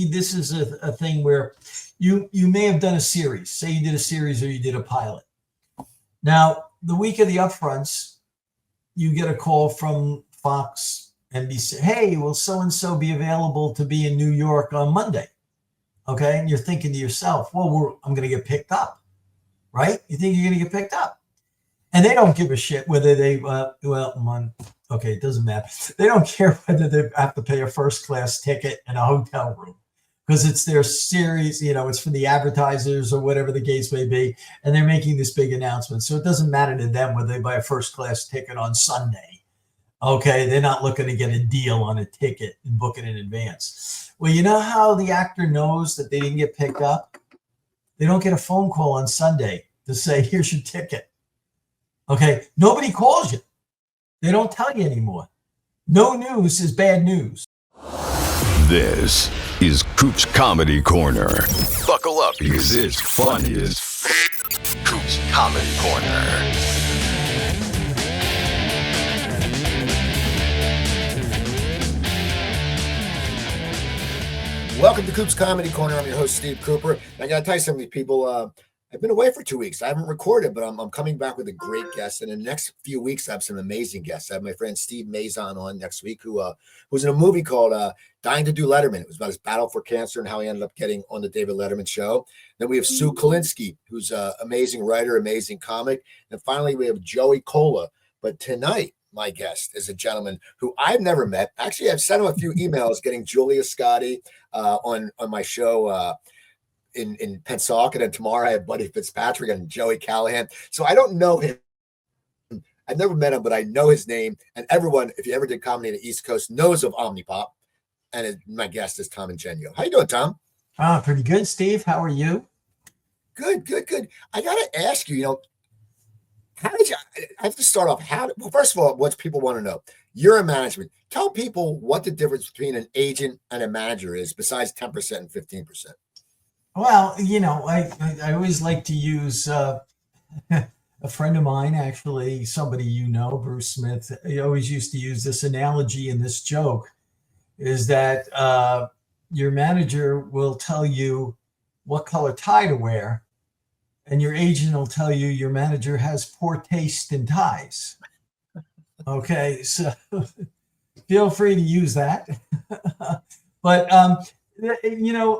this is a thing where you may have done a series. Say you did a series or you did a pilot. Now, the week of the upfronts, you get a call from Fox, NBC. Hey, will so-and-so be available to be in New York on Monday? Okay. And you're thinking to yourself, well, I'm going to get picked up, right? You think you're going to get picked up. And they don't give a shit whether they, okay, it doesn't matter. They don't care whether they have to pay a first class ticket and a hotel room because it's their series, it's for the advertisers or whatever the case may be. And they're making this big announcement. So it doesn't matter to them whether they buy a first class ticket on Sunday. Okay, they're not looking to get a deal on a ticket and book it in advance. Well, you know how the actor knows that they didn't get picked up? They don't get a phone call on Sunday to say, here's your ticket. Okay, nobody calls you. They don't tell you anymore. No news is bad news. This is Coops Comedy Corner. Buckle up because it's funny as Coops Comedy Corner. Welcome to Coop's Comedy Corner. I'm your host, Steve Cooper. And I got to tell you something, people. I've been away for 2 weeks. I haven't recorded, but I'm coming back with a great guest. And in the next few weeks, I have some amazing guests. I have my friend Steve Mazon on next week, who's in a movie called Dying to Do Letterman. It was about his battle for cancer and how he ended up getting on the David Letterman show. Then we have Sue Kalinsky, who's an amazing writer, amazing comic. And finally, we have Joey Cola. But tonight, my guest is a gentleman who I've never met. Actually, I've sent him a few emails getting Julia Scotti on my show in Pensacola, and tomorrow I have Buddy Fitzpatrick and Joey Callahan. So I don't know him. I've never met him, but I know his name. And everyone, if you ever did comedy in the East Coast, knows of Omnipop. And my guest is Tom Ingegno. How you doing, Tom? Pretty good, Steve. How are you? Good. I got to ask you, how did you? I have to start off. Well, first of all, what people want to know. You're a management. Tell people what the difference between an agent and a manager is, besides 10% and 15%. Well, I always like to use a friend of mine, actually, somebody Bruce Smith. He always used to use this analogy and this joke is that your manager will tell you what color tie to wear, and your agent will tell you your manager has poor taste in ties. Okay, so feel free to use that. But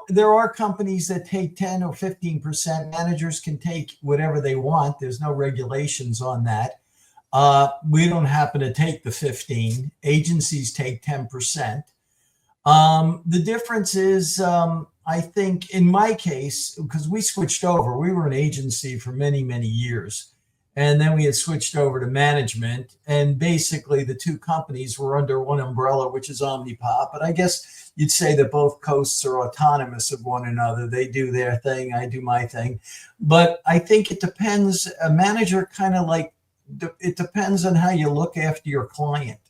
there are companies that take 10 or 15%. Managers can take whatever they want. There's no regulations on that. We don't happen to take the 15. Agencies take 10%. The difference is, I think in my case, because we switched over, we were an agency for many, many years. And then we had switched over to management. And basically the two companies were under one umbrella, which is Omnipop. But I guess you'd say that both coasts are autonomous of one another. They do their thing. I do my thing. But I think it depends. A manager it depends on how you look after your client.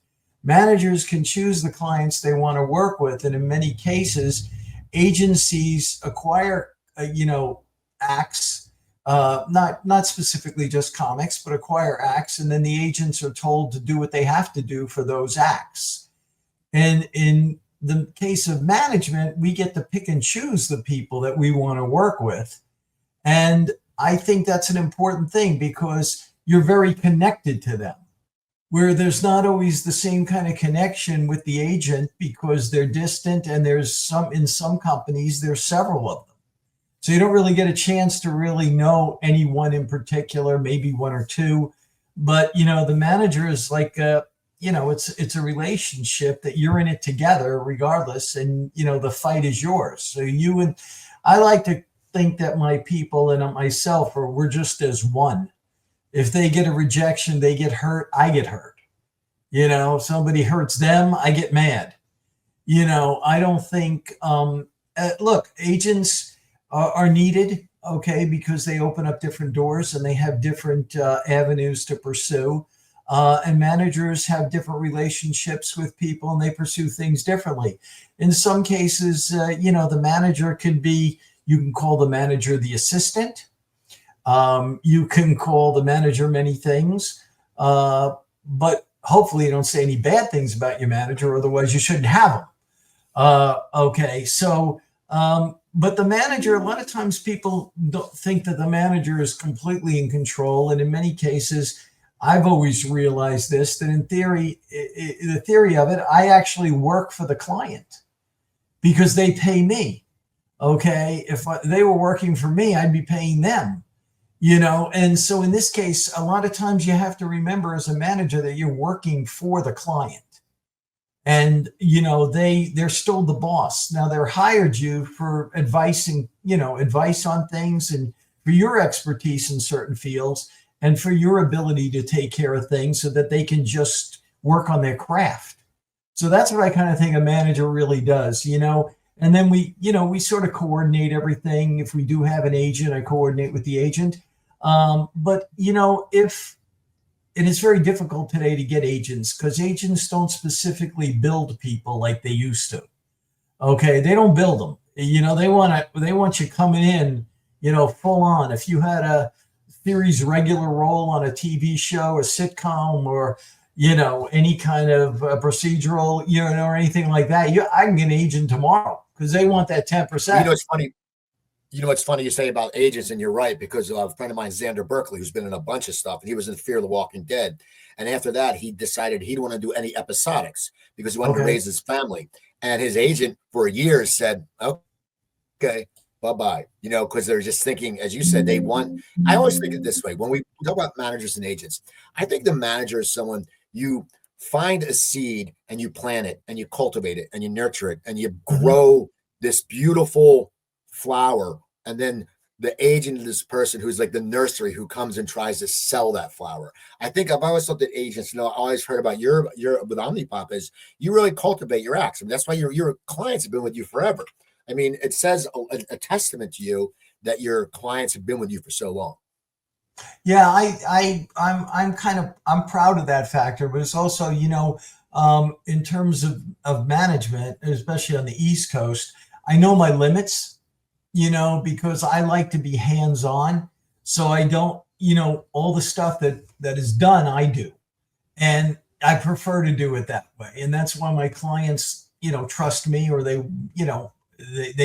Managers can choose the clients they want to work with. And in many cases, agencies acquire, acts, not specifically just comics, but acquire acts. And then the agents are told to do what they have to do for those acts. And in the case of management, we get to pick and choose the people that we want to work with. And I think that's an important thing because you're very connected to them, where there's not always the same kind of connection with the agent because they're distant, and in some companies, there's several of them. So you don't really get a chance to really know anyone in particular, maybe one or two. But, the manager is like, it's a relationship that you're in it together regardless. And, the fight is yours. So I like to think that my people and myself we're just as one. If they get a rejection, they get hurt, I get hurt. Somebody hurts them, I get mad. I don't think, look, agents are needed, okay, because they open up different doors and they have different avenues to pursue. And managers have different relationships with people and they pursue things differently. In some cases, the manager you can call the manager the assistant. You can call the manager many things, but hopefully you don't say any bad things about your manager, otherwise you shouldn't have them. Okay, so But the manager, a lot of times people don't think that the manager is completely in control. And in many cases, I've always realized this, that in theory, the theory of it, I actually work for the client because they pay me. Okay. If they were working for me, I'd be paying them, And so in this case, a lot of times you have to remember as a manager that you're working for the client. And they're still the boss. Now they're hired you for advice and advice on things and for your expertise in certain fields and for your ability to take care of things so that they can just work on their craft. So that's what I kind of think a manager really does, and then we sort of coordinate everything. If we do have an agent, I coordinate with the agent. But if it is very difficult today to get agents because agents don't specifically build people like they used to. Okay, they don't build them. They want you coming in, full on. If you had a series regular role on a TV show, a sitcom, or any kind of procedural, or anything like that, I can get an agent tomorrow because they want that 10%. It's funny. It's funny you say about agents, and you're right, because a friend of mine, Xander Berkeley, who's been in a bunch of stuff, and he was in Fear of the Walking Dead. And after that, he decided he didn't want to do any episodics because he wanted to raise his family. And his agent for years said, okay, bye-bye, because they're just thinking, as you said, I always think it this way. When we talk about managers and agents, I think the manager is someone you find a seed and you plant it and you cultivate it and you nurture it and you grow this beautiful flower, and then the agent is this person who's like the nursery who comes and tries to sell that flower. I think I've always thought that agents, I always heard about your with Omnipop is you really cultivate your acts. I mean, that's why your clients have been with you forever. I mean, it says a testament to you that your clients have been with you for so long. Yeah, I'm proud of that factor, but it's also, in terms of management, especially on the East Coast, I know my limits. Because I like to be hands-on. So I don't, all the stuff that is done, I do. And I prefer to do it that way. And that's why my clients, trust me, or they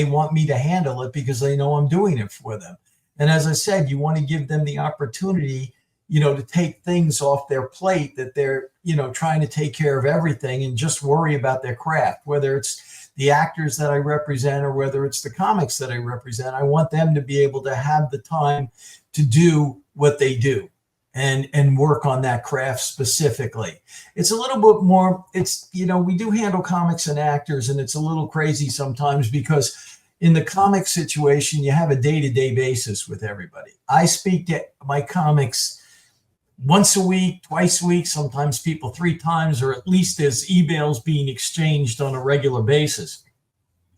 want me to handle it because they know I'm doing it for them. And as I said, you want to give them the opportunity, to take things off their plate that they're, trying to take care of everything and just worry about their craft, whether it's the actors that I represent or whether it's the comics that I represent. I want them to be able to have the time to do what they do and work on that craft specifically. It's a little bit more, we do handle comics and actors, and it's a little crazy sometimes because in the comic situation, you have a day-to-day basis with everybody. I speak to my comics once a week, twice a week, sometimes people 3 times, or at least there's emails being exchanged on a regular basis.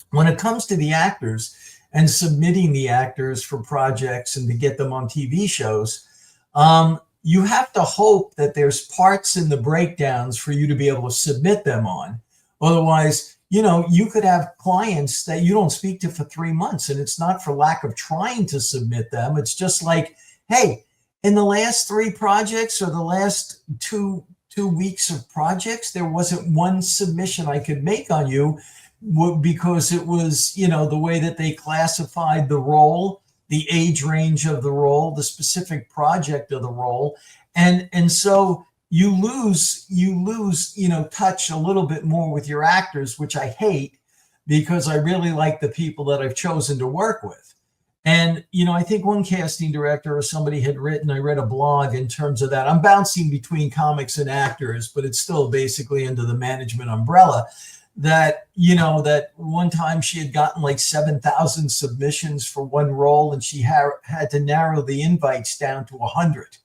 When it comes to the actors and submitting the actors for projects and to get them on TV shows, you have to hope that there's parts in the breakdowns for you to be able to submit them on. Otherwise, you could have clients that you don't speak to for 3 months, and it's not for lack of trying to submit them. It's just like, hey, in the last 3 projects or the last two weeks of projects, there wasn't one submission I could make on you because it was, the way that they classified the role, the age range of the role, the specific project of the role. And so you lose, touch a little bit more with your actors, which I hate because I really like the people that I've chosen to work with. And, I think one casting director or somebody had written, I read a blog in terms of that. I'm bouncing between comics and actors, but it's still basically under the management umbrella that, that one time she had gotten like 7,000 submissions for one role, and she had to narrow the invites down to 100.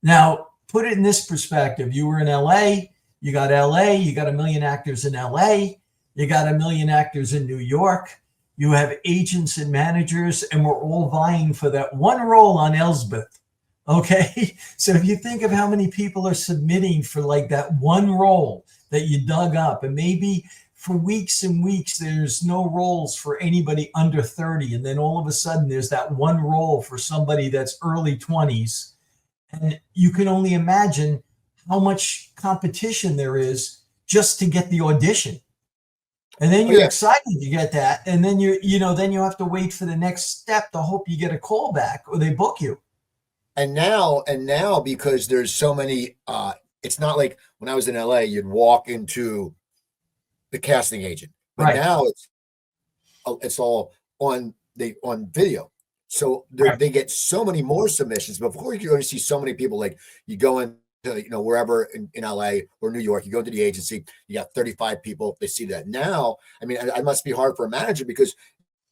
Now, put it in this perspective. You were in LA, you got a million actors in LA, you got a million actors in New York. You have agents and managers, and we're all vying for that one role on Elsbeth. Okay. So if you think of how many people are submitting for like that one role that you dug up, and maybe for weeks and weeks, there's no roles for anybody under 30. And then all of a sudden there's that one role for somebody that's early 20s. And you can only imagine how much competition there is just to get the audition. And then Oh you're yeah. excited to get that. And then then you have to wait for the next step to hope you get a call back or they book you. And now because there's so many, it's not like when I was in LA, you'd walk into the casting agent, but Right. now it's all on video. So Right. they get so many more submissions. Before, you only see so many people. Like, you go into, wherever in LA or New York, you go to the agency, you got 35 people. They see that. Now, I mean, it must be hard for a manager because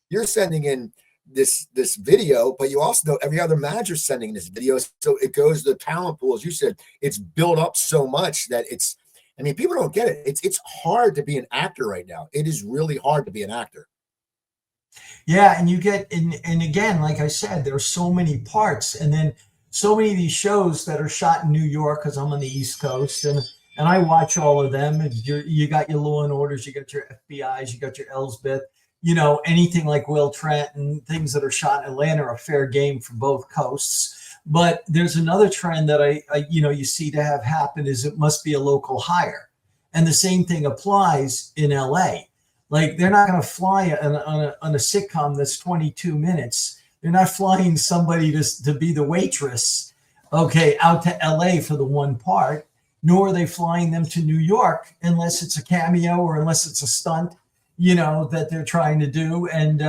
you're sending in this video, but you also know every other manager's sending this video. So it goes to the talent pool, as you said. It's built up so much that it's. I mean, people don't get it. It's hard to be an actor right now. It is really hard to be an actor. Yeah, and you get and again, like I said, there's so many parts, and then so many of these shows that are shot in New York because I'm on the East Coast, and I watch all of them. And you got your Law and Orders, you got your FBI's, you got your Elsbeth, anything like Will Trent and things that are shot in Atlanta are fair game for both coasts. But there's another trend that I you see to have happen is it must be a local hire, and the same thing applies in LA. Like, they're not going to fly on a sitcom that's 22 minutes. They're not flying somebody to be the waitress, okay, out to LA for the one part, nor are they flying them to New York unless it's a cameo or unless it's a stunt, that they're trying to do. And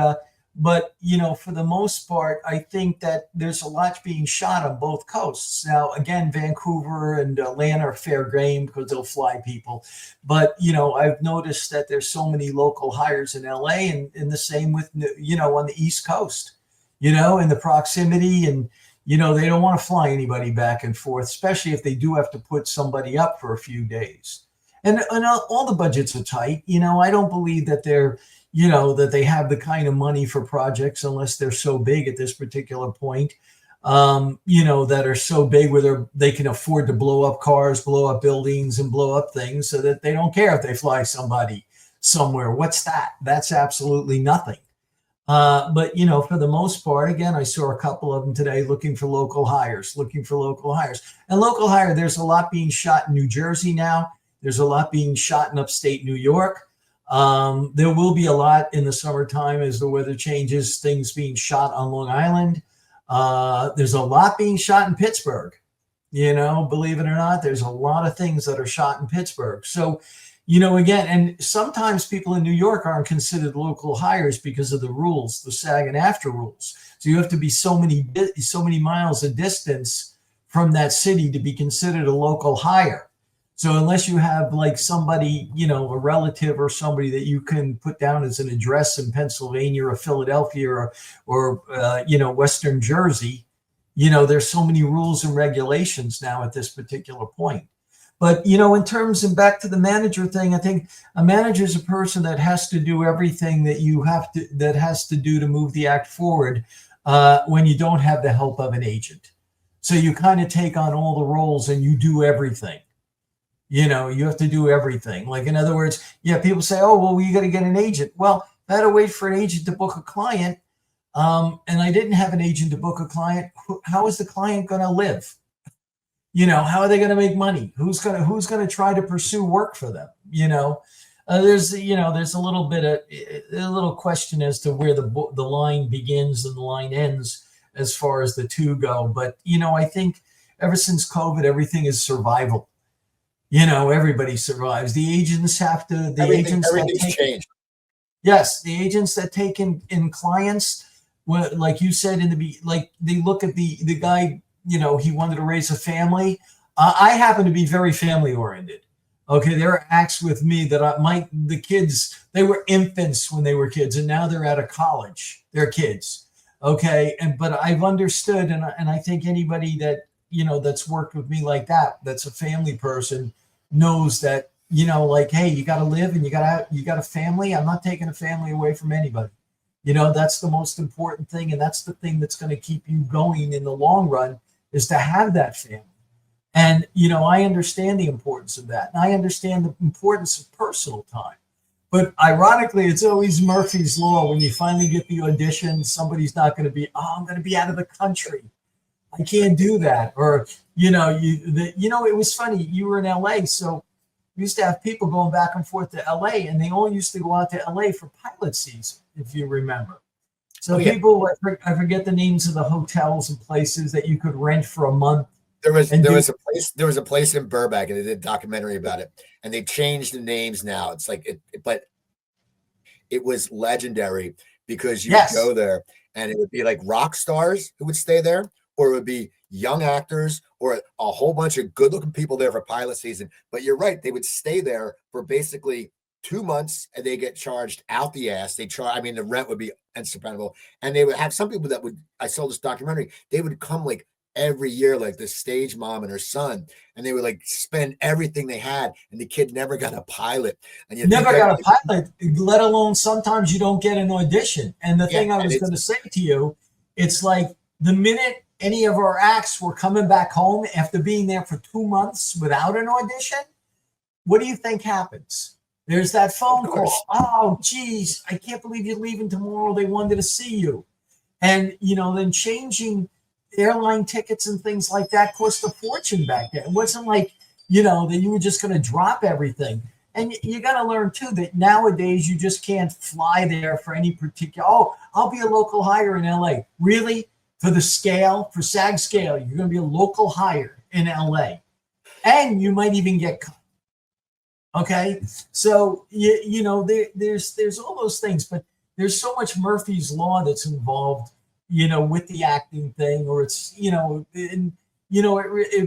but for the most part, I think that there's a lot being shot on both coasts. Now, again, Vancouver and Atlanta are fair game because they'll fly people. But I've noticed that there's so many local hires in LA, and the same with on the East Coast. In the proximity, and they don't want to fly anybody back and forth, especially if they do have to put somebody up for a few days. And all the budgets are tight. I don't believe that they're that they have the kind of money for projects unless they're so big at this particular point, that are so big where they can afford to blow up cars, blow up buildings, and blow up things so that they don't care if they fly somebody somewhere. What's that? That's absolutely nothing. But for the most part, again, I saw a couple of them today looking for local hires. And local hire, there's a lot being shot in New Jersey now. There's a lot being shot in upstate New York. There will be a lot in the summertime as the weather changes, things being shot on Long Island. There's a lot being shot in Pittsburgh. Believe it or not, there's a lot of things that are shot in Pittsburgh. So, again, and sometimes people in New York aren't considered local hires because of the rules, the SAG and AFTRA rules. So you have to be so many miles of distance from that city to be considered a local hire. So unless you have like somebody, a relative or somebody that you can put down as an address in Pennsylvania or Philadelphia or Western Jersey, there's so many rules and regulations now at this particular point. But, in terms, and back to the manager thing, I think a manager is a person that has to do everything that has to do to move the act forward when you don't have the help of an agent. So you kind of take on all the roles and you do everything. You have to do everything. Like, in other words, people say, oh, well, you got to get an agent. Well, I had to wait for an agent to book a client. And I didn't have an agent to book a client. How is the client going to live? How are they going to make money? Who's going to try to pursue work for them? There's a little bit of a little question as to where the line begins and the line ends as far as the two go. But, I think ever since COVID, everything is survival. Everybody survives. The agents have to, everything's changed. Yes, the agents that take in clients, like you said they look at the guy, he wanted to raise a family. I happen to be very family oriented. Okay, there are acts with me that the kids, they were infants when they were kids, and now they're out of college. They're kids. Okay, but I've understood, and I think anybody that that's worked with me like that, that's a family person, knows that hey, you got to live and you got a family. I'm not taking a family away from anybody. That's the most important thing, and that's the thing that's going to keep you going in the long run, is to have that family. And I understand the importance of that, and I understand the importance of personal time. But ironically, it's always Murphy's Law. When you finally get the audition, somebody's not going to be, I'm going to be out of the country, I can't do that. Or it was funny. You were in LA, so we used to have people going back and forth to LA, and they all used to go out to LA for pilot season, if you remember. So people, I forget the names of the hotels and places that you could rent for a month. There was a place in Burbank, and they did a documentary about it, and they changed the names now. It's like but it was legendary because you would go there and it would be like rock stars who would stay there, or it would be young actors or a whole bunch of good looking people there for pilot season. But you're right. They would stay there for basically 2 months and they get charged out the ass. The rent would be insupportable. And they would have some people I saw this documentary, they would come like every year, like the stage mom and her son, and they would like spend everything they had, and the kid never got a pilot. And you never got a pilot, let alone sometimes you don't get an audition. And the thing I was going to say to you, it's like the minute any of our acts were coming back home after being there for 2 months without an audition, what do you think happens? There's that phone call. Oh, geez, I can't believe you're leaving tomorrow. They wanted to see you. And, then changing airline tickets and things like that cost a fortune back then. It wasn't like, that you were just going to drop everything. And you got to learn, too, that nowadays you just can't fly there for any particular, I'll be a local hire in LA. Really? For the scale, for SAG scale, you're going to be a local hire in LA. And you might even get cut. Okay? So, there's all those things, but there's so much Murphy's Law that's involved, with the acting thing, or it's, it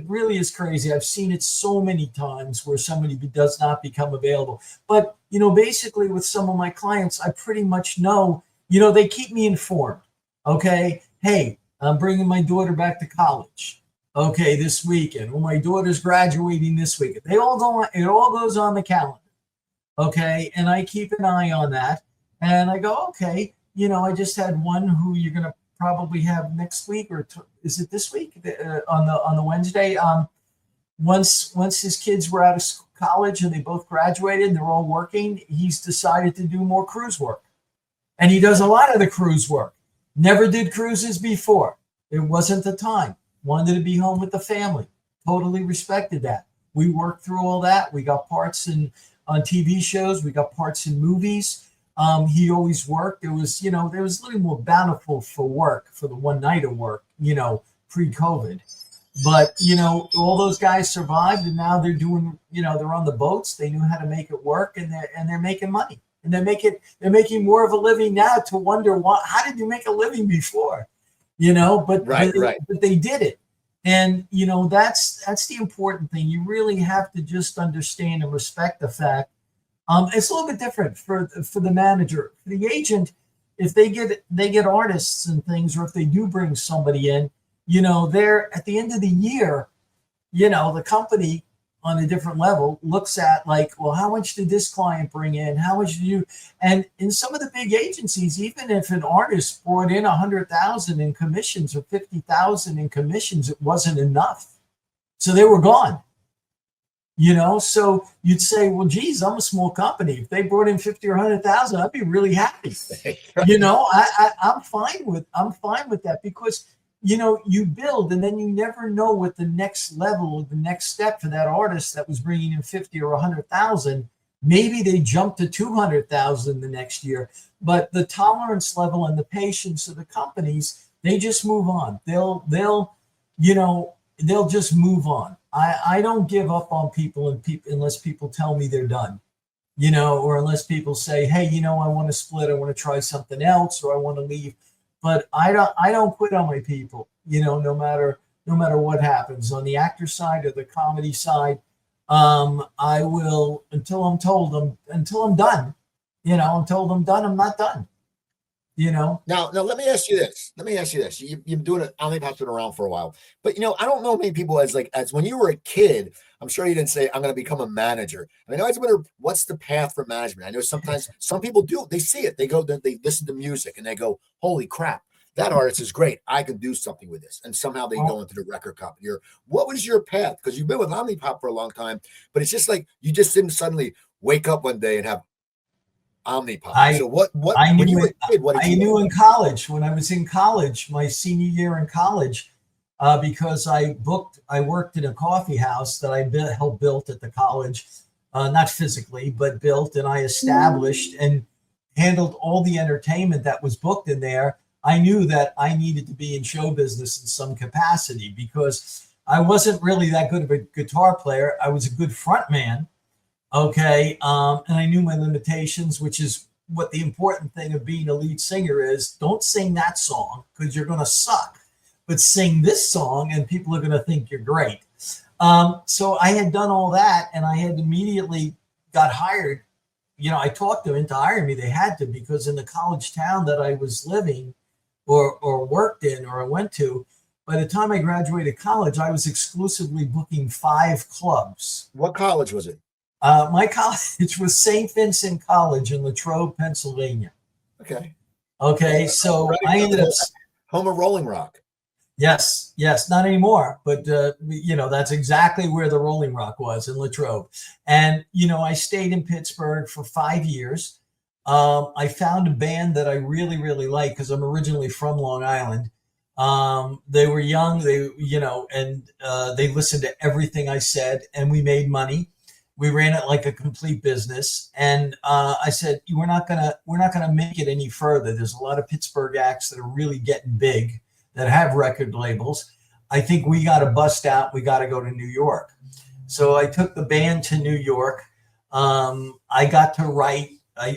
really is crazy. I've seen it so many times where somebody does not become available. But, basically with some of my clients, I pretty much know, they keep me informed. Okay. Hey, I'm bringing my daughter back to college. Okay. This weekend. Well, my daughter's graduating this weekend. It all goes on the calendar. Okay. And I keep an eye on that. And I go, okay, I just had one who you're going to probably have next week, or is it this week on the Wednesday? Once his kids were out of college and they both graduated and they're all working, he's decided to do more cruise work, and he does a lot of the cruise work. Never did cruises before. It wasn't the time. Wanted to be home with the family. Totally respected that. We worked through all that. We got parts on TV shows. We got parts in movies. He always worked. There was a little more bountiful for work, for the one night of work, pre-COVID. But, all those guys survived, and now they're doing, they're on the boats. They knew how to make it work, and they're making money. And they're making more of a living now, to wonder how did you make a living before? But they did it. And, that's the important thing. You really have to just understand and respect the fact. It's a little bit different for the manager. For the agent, if they get artists and things, or if they do bring somebody in, they're at the end of the year, the company on a different level looks at like, well, how much did this client bring in? How much did you? And in some of the big agencies, even if an artist brought in 100,000 in commissions or 50,000 in commissions, it wasn't enough. So they were gone. So you'd say, well, geez, I'm a small company. If they brought in 50 or 100,000, I'd be really happy. I'm fine with that, because, you build, and then you never know what the next level, the next step for that artist that was bringing in 50 or 100,000. Maybe they jump to 200,000 the next year, but the tolerance level and the patience of the companies, they just move on. They'll just move on. I don't give up on people unless people tell me they're done, or unless people say, hey, I want to split, I want to try something else, or I want to leave. But I don't quit on my people, no matter what happens on the actor side or the comedy side. I will until I'm told I'm done. I'm told I'm done, I'm not done. Now let me ask you this. You've been doing it. Omnipop's been around for a while, but I don't know many people as when you were a kid. I'm sure you didn't say I'm going to become a manager. I mean, I always wonder what's the path for management. I know sometimes some people do. They see it. They go. They listen to music and they go, "Holy crap, that artist is great. I could do something with this." And somehow they go into the record company. What was your path? Because you've been with Omnipop for a long time, but it's just like you just didn't suddenly wake up one day and have Omnipop. So what I knew when you were a kid, what did you knew in college, when I was in college, my senior year in college, because I worked in a coffee house that I helped built at the college. not physically, but built, and I established and handled all the entertainment that was booked in there. I knew that I needed to be in show business in some capacity because I wasn't really that good of a guitar player. I was a good front man. Okay. And I knew my limitations, which is what the important thing of being a lead singer is. Don't sing that song because you're going to suck, but sing this song and people are going to think you're great. So I had done all that and I had immediately got hired. I talked them into hiring me. They had to, because in the college town that I was living or worked in or I went to, by the time I graduated college, I was exclusively booking 5 clubs. What college was it? My college was St. Vincent College in Latrobe, Pennsylvania. Okay. So I ended up home of Rolling Rock. Yes, not anymore, but that's exactly where the Rolling Rock was, in Latrobe. And I stayed in Pittsburgh for 5 years. I found a band that I really, really liked because I'm originally from Long Island. They were young, and they listened to everything I said, and we made money. We ran it like a complete business. And I said, we're not gonna make it any further. There's a lot of Pittsburgh acts that are really getting big, that have record labels. I think we got to bust out. We got to go to New York. So I took the band to New York. I got to write.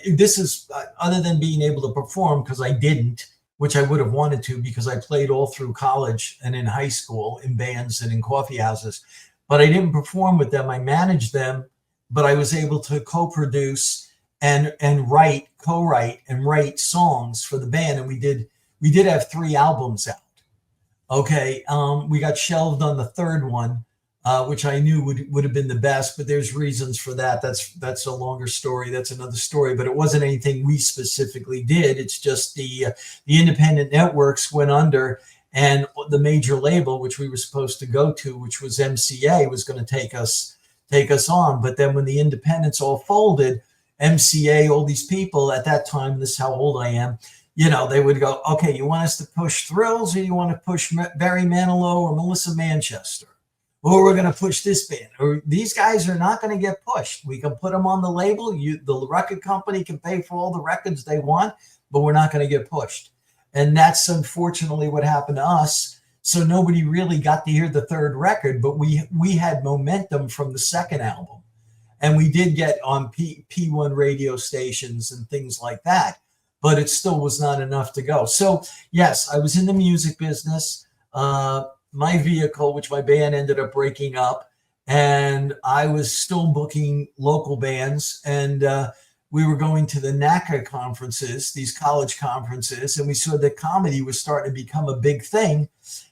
This is other than being able to perform, because I didn't, which I would have wanted to, because I played all through college and in high school in bands and in coffee houses, but I didn't perform with them. I managed them, but I was able to co-produce and co-write and write songs for the band. And we did have 3 albums out. Okay. We got shelved on the 3rd one, which I knew would have been the best, but there's reasons for that. That's a longer story. That's another story, but it wasn't anything we specifically did. It's just the independent networks went under, and the major label, which we were supposed to go to, which was MCA, was going to take us on. But then when the independents all folded, MCA, all these people at that time, this is how old I am, they would go, okay, you want us to push Thrills, or you want to push Barry Manilow or Melissa Manchester? Or we're going to push this band, or these guys are not going to get pushed. We can put them on the label. The record company can pay for all the records they want, but we're not going to get pushed. And that's unfortunately what happened to us. So nobody really got to hear the 3rd record, but we had momentum from the 2nd album. And we did get on P1 radio stations and things like that, but it still was not enough to go. So yes, I was in the music business. My vehicle, which my band ended up breaking up, and I was still booking local bands, and we were going to the NACA conferences, these college conferences, and we saw that comedy was starting to become a big thing.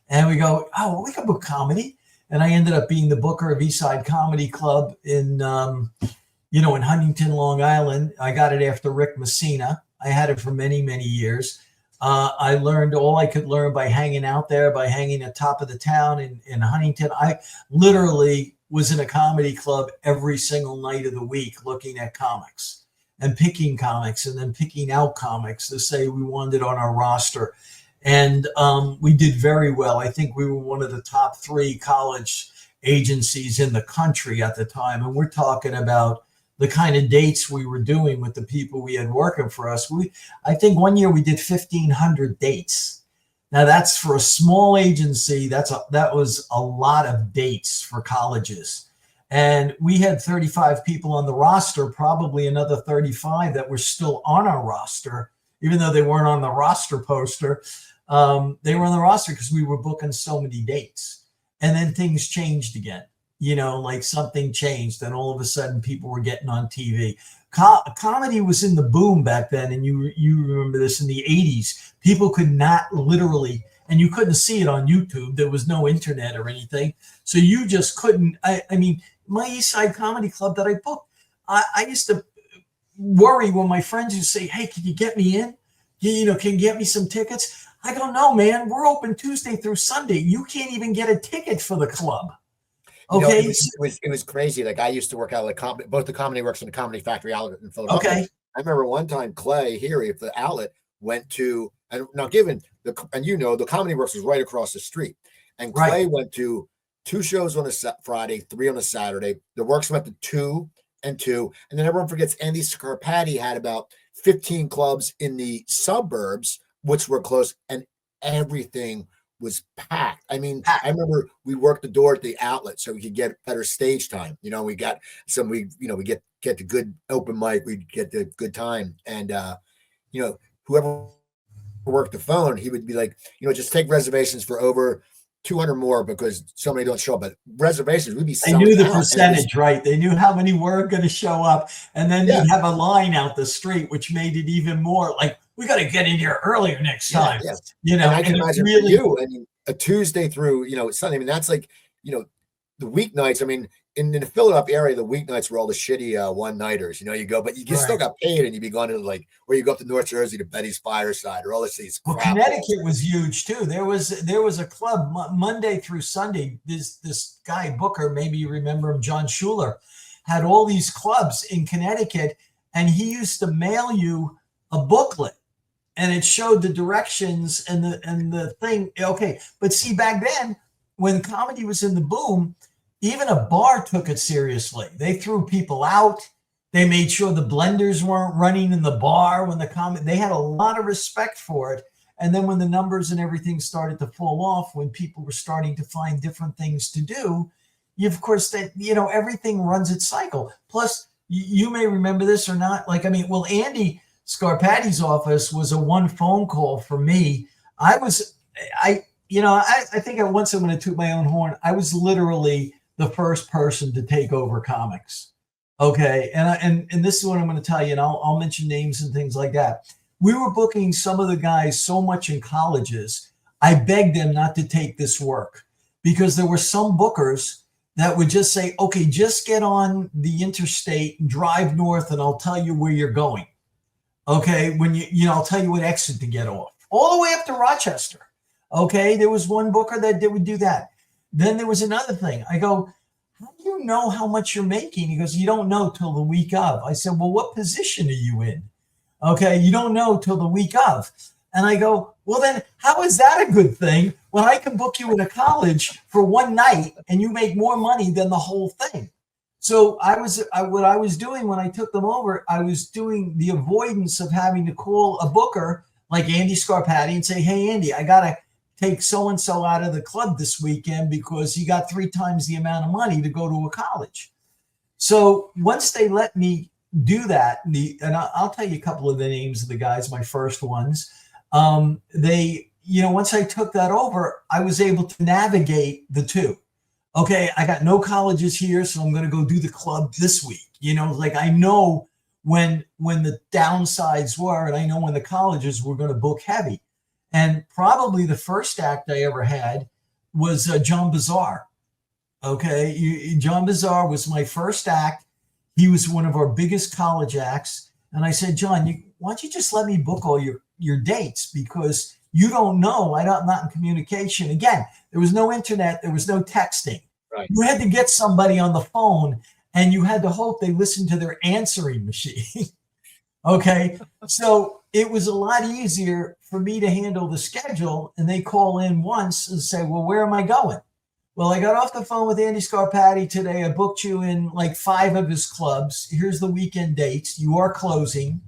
And we go, oh, well, we can book comedy. And I ended up being the booker of Eastside Comedy Club in Huntington, Long Island. I got it after Rick Messina. I had it for many, many years. I learned all I could learn by hanging out there, by hanging at top of the town in Huntington. I literally was in a comedy club every single night of the week looking at comics and picking comics and then picking out comics to say we wanted on our roster. And we did very well. I think we were one of the top 3 college agencies in the country at the time. And we're talking about the kind of dates we were doing with the people we had working for us. I think one year we did 1,500 dates. Now that's for a small agency. That was a lot of dates for colleges. And we had 35 people on the roster, probably another 35 that were still on our roster, even though they weren't on the roster poster. They were on the roster because we were booking so many dates. And then things changed again. Like something changed, and all of a sudden people were getting on TV. Comedy was in the boom back then, and you remember this in the 80s. People could not literally, and you couldn't see it on YouTube. There was no internet or anything, so you just couldn't. I mean, my East Side Comedy Club that I booked, I used to worry when my friends would say, "Hey, can you get me in? Can you get me some tickets?" I go, "No, man, we're open Tuesday through Sunday. You can't even get a ticket for the club." Okay, it was crazy. Like I used to work out like both the Comedy Works and the Comedy Factory outlet in Philadelphia. Okay, I remember one time Clay here, if the outlet went to, and now given the Comedy Works was right across the street, and Clay went to 2 shows on a Friday, 3 on a Saturday. The Works went to 2 and 2. And then everyone forgets Andy Scarpati had about 15 clubs in the suburbs, which were close, and everything was packed. I mean, I remember we worked the door at the outlet so we could get better stage time. We got we get the good open mic, we get the good time. And whoever worked the phone, he would be like, just take reservations for over 200 more because so many don't show up. But reservations, we'd be They knew the out. percentage, right? They knew how many were going to show up. And then you'd have a line out the street, which made it even more like, we got to get in here earlier next time. And I can imagine for you, I mean, a Tuesday through, Sunday, I mean, that's like, the weeknights. I mean, in the Philadelphia area, the weeknights were all the shitty one-nighters. You go, but you still got paid, and you'd be going to or you go up to North Jersey to Betty's Fireside or all these. Well, Connecticut was huge too. There was a club Monday through Sunday. This guy Booker, maybe you remember him, John Schuler, had all these clubs in Connecticut, and he used to mail you a booklet, and it showed the directions and the thing. Okay, but see, back then when comedy was in the boom, even a bar took it seriously. They threw people out. They made sure the blenders weren't running in the bar when they had a lot of respect for it. And then when the numbers and everything started to fall off, when people were starting to find different things to do, of course, everything runs its cycle. Plus, you may remember this or not. Andy Scarpati's office was a one phone call for me. I think once I'm going to toot my own horn. I was literally the first person to take over comics. Okay. And this is what I'm going to tell you, and I'll mention names and things like that. We were booking some of the guys so much in colleges. I begged them not to take this work because there were some bookers that would just say, okay, just get on the interstate and drive north and I'll tell you where you're going. Okay. When I'll tell you what exit to get off all the way up to Rochester. Okay. There was one booker that would do that. Then there was another thing. I go, how do you know how much you're making? He goes, you don't know till the week of. I said, well, what position are you in? Okay, you don't know till the week of. And I go, well, then how is that a good thing when I can book you in a college for one night and you make more money than the whole thing? So what I was doing when I took them over, I was doing the avoidance of having to call a booker like Andy Scarpati and say, hey, Andy, I got to take so-and-so out of the club this weekend because he got 3 times the amount of money to go to a college. So once they let me do that, and I'll tell you a couple of the names of the guys, my first ones, once I took that over, I was able to navigate the two. Okay, I got no colleges here, so I'm going to go do the club this week. I know when the downsides were, and I know when the colleges were going to book heavy. And probably the first act I ever had was John Bazaar. Okay, John Bazaar was my first act. He was one of our biggest college acts. And I said, John, why don't you just let me book all your dates? Because you don't know. I'm not in communication. Again, there was no internet. There was no texting. Right. You had to get somebody on the phone and you had to hope they listened to their answering machine. Okay. So it was a lot easier for me to handle the schedule. And they call in once and say, well, where am I going? Well, I got off the phone with Andy Scarpati today. I booked you in 5 of his clubs. Here's the weekend dates. You are closing.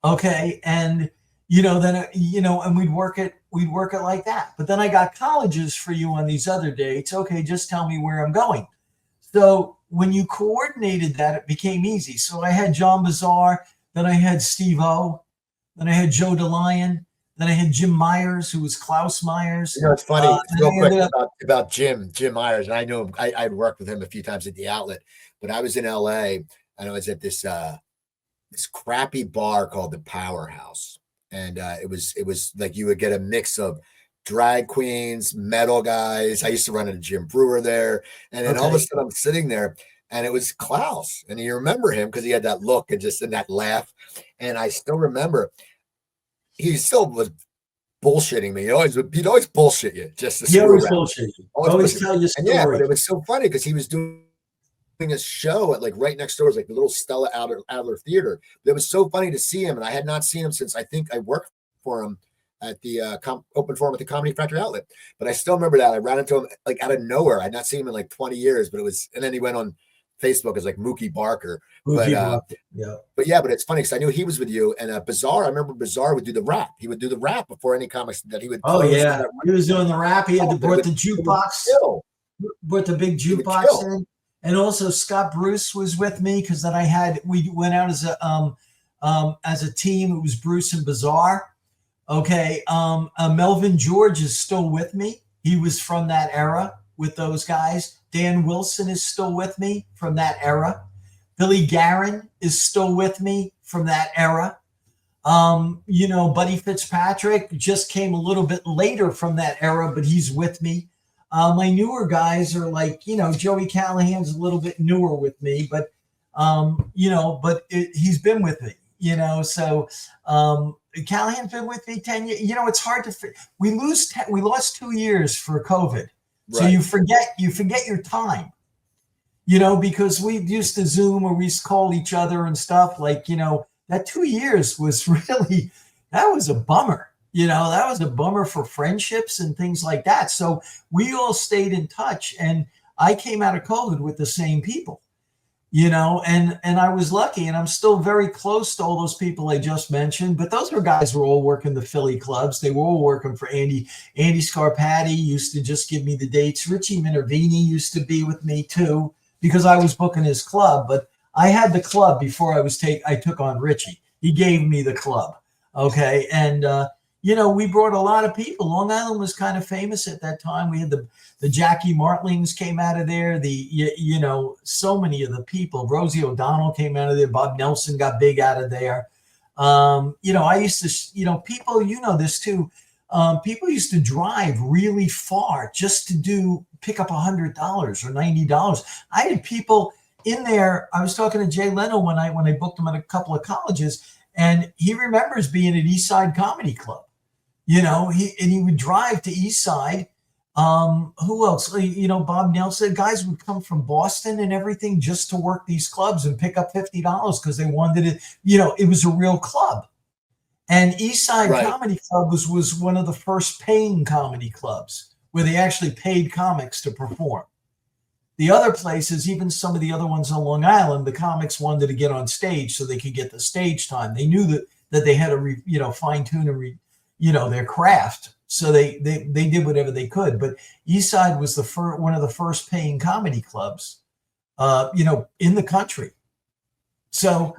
Okay. And, and we'd work it like that. But then I got colleges for you on these other dates. Okay. Just tell me where I'm going. So when you coordinated that, it became easy. So I had John Bazaar, then I had Steve O, then I had Joe DeLion. Then I had Jim Myers, who was Klaus Myers. It's funny, real quick about Jim Myers. And I know him, I'd worked with him a few times at the outlet, but I was in LA and I was at this crappy bar called the Powerhouse. And it was like you would get a mix of drag queens, metal guys. I used to run into Jim Brewer there. And then all of a sudden I'm sitting there and it was Klaus. And you remember him because he had that look and that laugh. And I still remember he still was bullshitting me. He'd always bullshit you just to always bullshit you. Always tell you stories. Yeah, but it was so funny because he was doing a show at right next door, was the little Stella Adler Theater. But it was so funny to see him, and I had not seen him since I think I worked for him at the open forum at the Comedy Factory outlet. But I still remember that I ran into him out of nowhere. I'd not seen him in 20 years, but it was, and then he went on Facebook as like Mookie Barker. Mookie But Barker, yeah. but yeah, but it's funny because I knew he was with you. And Bizarre, I remember Bizarre would do the rap. He would do the rap before any comics that he would Oh close with yeah, that he was doing the rap. He had rap. brought the It would jukebox, kill. brought the big It would jukebox kill. in, and also Scott Bruce was with me because then we went out as a team. It was Bruce and Bizarre. Okay, Melvin George is still with me. He was from that era with those guys. Dan Wilson is still with me from that era. Billy Guerin is still with me from that era. Buddy Fitzpatrick just came a little bit later from that era, but he's with me. My newer guys are like, Joey Callahan's a little bit newer with me, but he's been with me, so Callahan's been with me 10 years. It's hard to, we lost 2 years for COVID. So Right. you forget your time, because we used to Zoom or we used to call each other and stuff that 2 years was really, that was a bummer. That was a bummer for friendships and things like that. So we all stayed in touch, and I came out of COVID with the same people, and I was lucky, and I'm still very close to all those people I just mentioned, but those guys were all working the Philly clubs. They were all working for Andy Scarpati used to just give me the dates. Richie Minervini used to be with me too, because I was booking his club, but I had the club before I took on Richie. He gave me the club. Okay. And, we brought a lot of people. Long Island was kind of famous at that time. We had the Jackie Martlings came out of there. So many of the people. Rosie O'Donnell came out of there. Bob Nelson got big out of there. I used to, people, this too. People used to drive really far just to pick up $100 or $90. I had people in there. I was talking to Jay Leno when I booked him at a couple of colleges, and he remembers being at East Side Comedy Club. He would drive to East Side. Who else? Bob Nelson. Guys would come from Boston and everything just to work these clubs and pick up $50 because they wanted it. It was a real club. And East Side Right. Comedy Club was one of the first paying comedy clubs where they actually paid comics to perform. The other places, even some of the other ones on Long Island, the comics wanted to get on stage so they could get the stage time. They knew that they had to fine tune and their craft, so they did whatever they could. But East Side was one of the first paying comedy clubs, in the country. So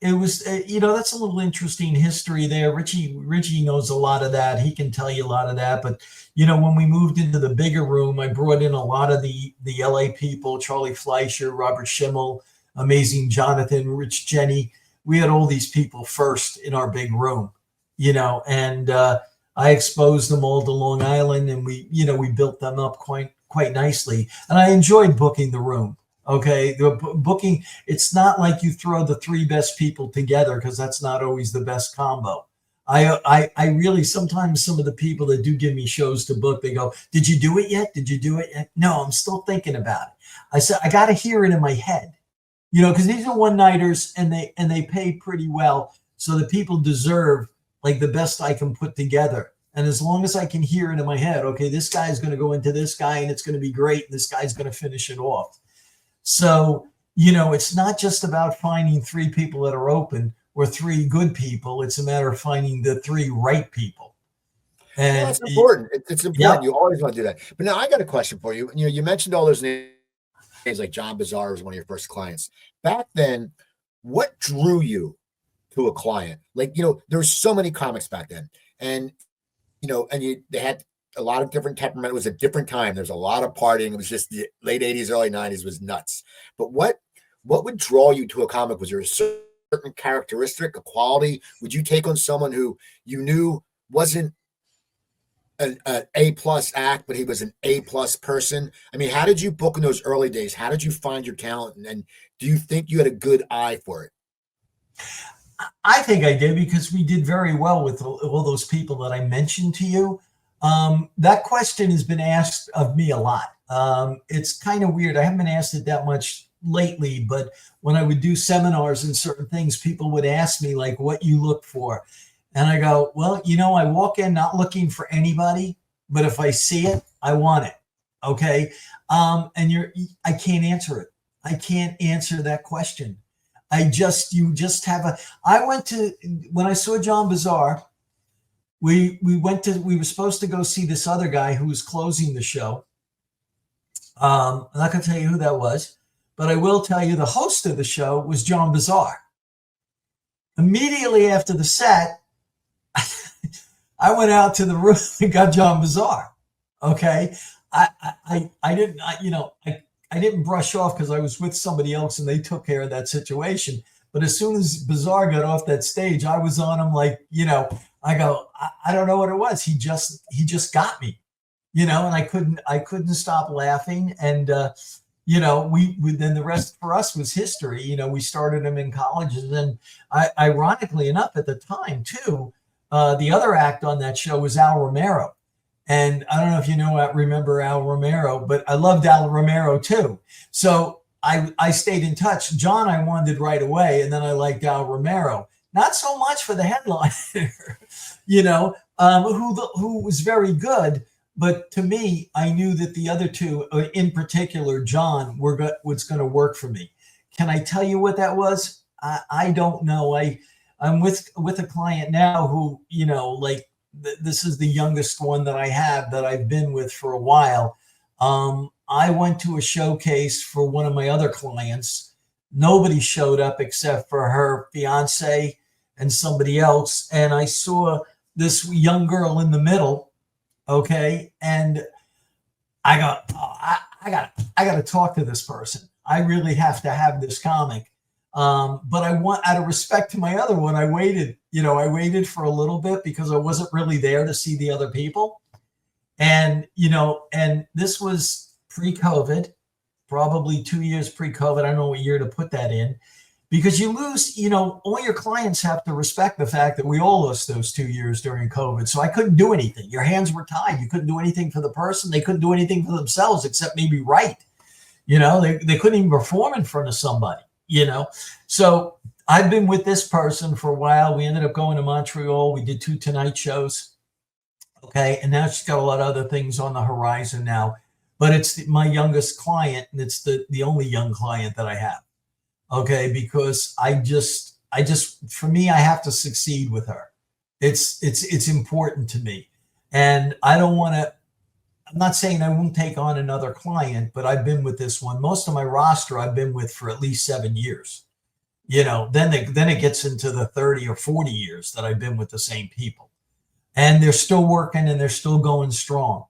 it was that's a little interesting history there. Richie knows a lot of that. He can tell you a lot of that. But when we moved into the bigger room, I brought in a lot of the LA people: Charlie Fleischer, Robert Schimmel, Amazing Jonathan, Rich Jenny. We had all these people first in our big room, and I exposed them all to Long Island, and we built them up quite nicely. And I enjoyed booking the room. Okay, the booking, it's not like you throw the three best people together, because that's not always the best combo. I really, sometimes some of the people that do give me shows to book, they go, "Did you do it yet? Did you do it yet?" No, I'm still thinking about it. I said, I got to hear it in my head, because these are one-nighters, and they pay pretty well. So the people deserve like the best I can put together. And as long as I can hear it in my head, okay, this guy is going to go into this guy and it's going to be great, and this guy's going to finish it off. So, it's not just about finding three people that are open or three good people. It's a matter of finding the three right people. And that's important. It's important. Yep. You always want to do that. But now I got a question for you. You mentioned all those names, like John Bizarre was one of your first clients. Back then, what drew you to a client? Like, there were so many comics back then. And, they had a lot of different temperament. It was a different time. There's a lot of partying. It was just the late 80s, early 90s was nuts. But what would draw you to a comic? Was there a certain characteristic, a quality? Would you take on someone who you knew wasn't an A+ act, but he was an A+ person? I mean, how did you book in those early days? How did you find your talent? And do you think you had a good eye for it? I think I did, because we did very well with all those people that I mentioned to you. That question has been asked of me a lot. It's kind of weird. I haven't been asked it that much lately, but when I would do seminars and certain things, people would ask me like what you look for. And I go, well, I walk in not looking for anybody, but if I see it, I want it. Okay. And I can't answer it. I can't answer that question. You just have when I saw John Bazaar, we were supposed to go see this other guy who was closing the show. I'm not going to tell you who that was, but I will tell you the host of the show was John Bazaar. Immediately after the set, I went out to the room and got John Bazaar. Okay. I didn't brush off because I was with somebody else and they took care of that situation. But as soon as Bazaar got off that stage, I was on him like, I go, I don't know what it was. He just got me, and I couldn't stop laughing. And, we then the rest for us was history. We started him in colleges. And ironically enough, at the time too, the other act on that show was Al Romero. And I don't know if remember Al Romero, but I loved Al Romero too. So I stayed in touch. John, I wanted right away. And then I liked Al Romero. Not so much for the headliner, who was very good. But to me, I knew that the other two, in particular, John, was going to work for me. Can I tell you what that was? I don't know. I'm with a client now who, this is the youngest one that I have that I've been with for a while. I went to a showcase for one of my other clients. Nobody showed up except for her fiance and somebody else. And I saw this young girl in the middle. Okay. And I got to talk to this person. I really have to have this comic. But out of respect to my other one, I waited for a little bit because I wasn't really there to see the other people. And, and this was pre-COVID, probably 2 years pre-COVID. I don't know what year to put that in, because you lose, all your clients have to respect the fact that we all lost those 2 years during COVID. So I couldn't do anything. Your hands were tied. You couldn't do anything for the person. They couldn't do anything for themselves except maybe write. They couldn't even perform in front of somebody. So I've been with this person for a while. We ended up going to Montreal. We did 2 Tonight shows. Okay. And now she's got a lot of other things on the horizon now, but it's my youngest client. And it's the only young client that I have. Okay. Because for me, I have to succeed with her. It's important to me. And I don't want to, I'm not saying I won't take on another client, but I've been with this one. Most of my roster I've been with for at least 7 years. Then it gets into the 30 or 40 years that I've been with the same people. And they're still working and they're still going strong.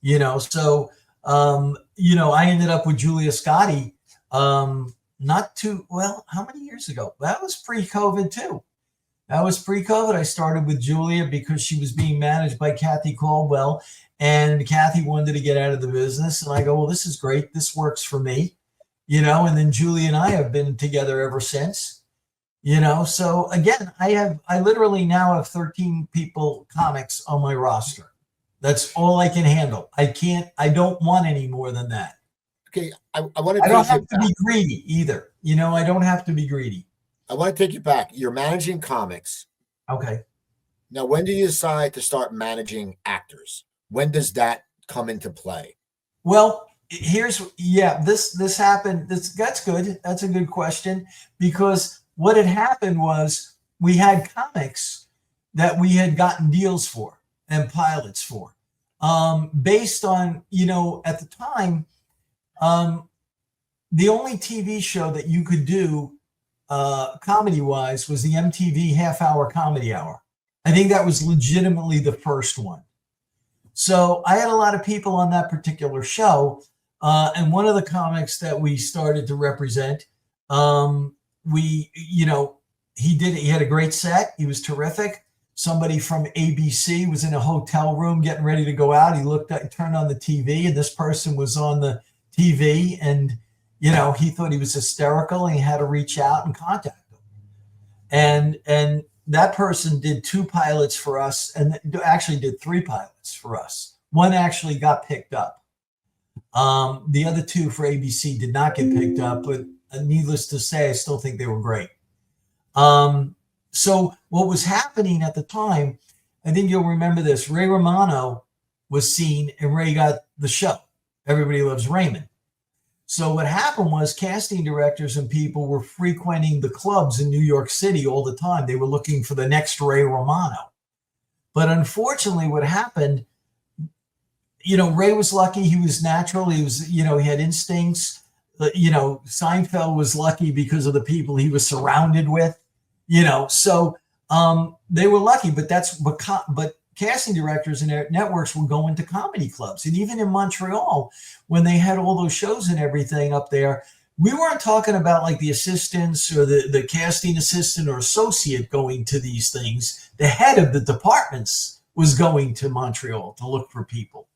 So I ended up with Julia Scotti not too well, how many years ago? That was pre-COVID too. I started with Julia because she was being managed by Kathy Caldwell. And Kathy wanted to get out of the business. And I go, well, this is great. This works for me, and then Julie and I have been together ever since, so again, I literally now have 13 comics on my roster. That's all I can handle. I don't want any more than that. Okay. I want to, I don't have to be greedy either. I don't have to be greedy. I want to take you back. You're managing comics. Okay. Now, when do you decide to start managing actors? When does that come into play? Well, this happened. That's good. That's a good question, because what had happened was we had comics that we had gotten deals for and pilots for, based on, at the time, the only TV show that you could do comedy wise was the MTV half-hour comedy hour. I think that was legitimately the first one. So I had a lot of people on that particular show. And one of the comics that we started to represent, he had a great set. He was terrific. Somebody from ABC was in a hotel room getting ready to go out. He turned on the TV, and this person was on the TV, and, he thought he was hysterical, and he had to reach out and contact him. And that person did 2 pilots for us, and actually did 3 pilots for us. One actually got picked up. The other 2 for ABC did not get picked up, but needless to say, I still think they were great. So what was happening at the time, I think you'll remember this, Ray Romano was seen, and Ray got the show, Everybody Loves Raymond. So what happened was casting directors and people were frequenting the clubs in New York City all the time. They were looking for the next Ray Romano. But unfortunately, what happened, Ray was lucky. He was natural. He was, he had instincts. Seinfeld was lucky because of the people he was surrounded with, so they were lucky, but but casting directors and networks were going to comedy clubs. And even in Montreal, when they had all those shows and everything up there, we weren't talking about like the assistants or the casting assistant or associate going to these things. The head of the departments was going to Montreal to look for people.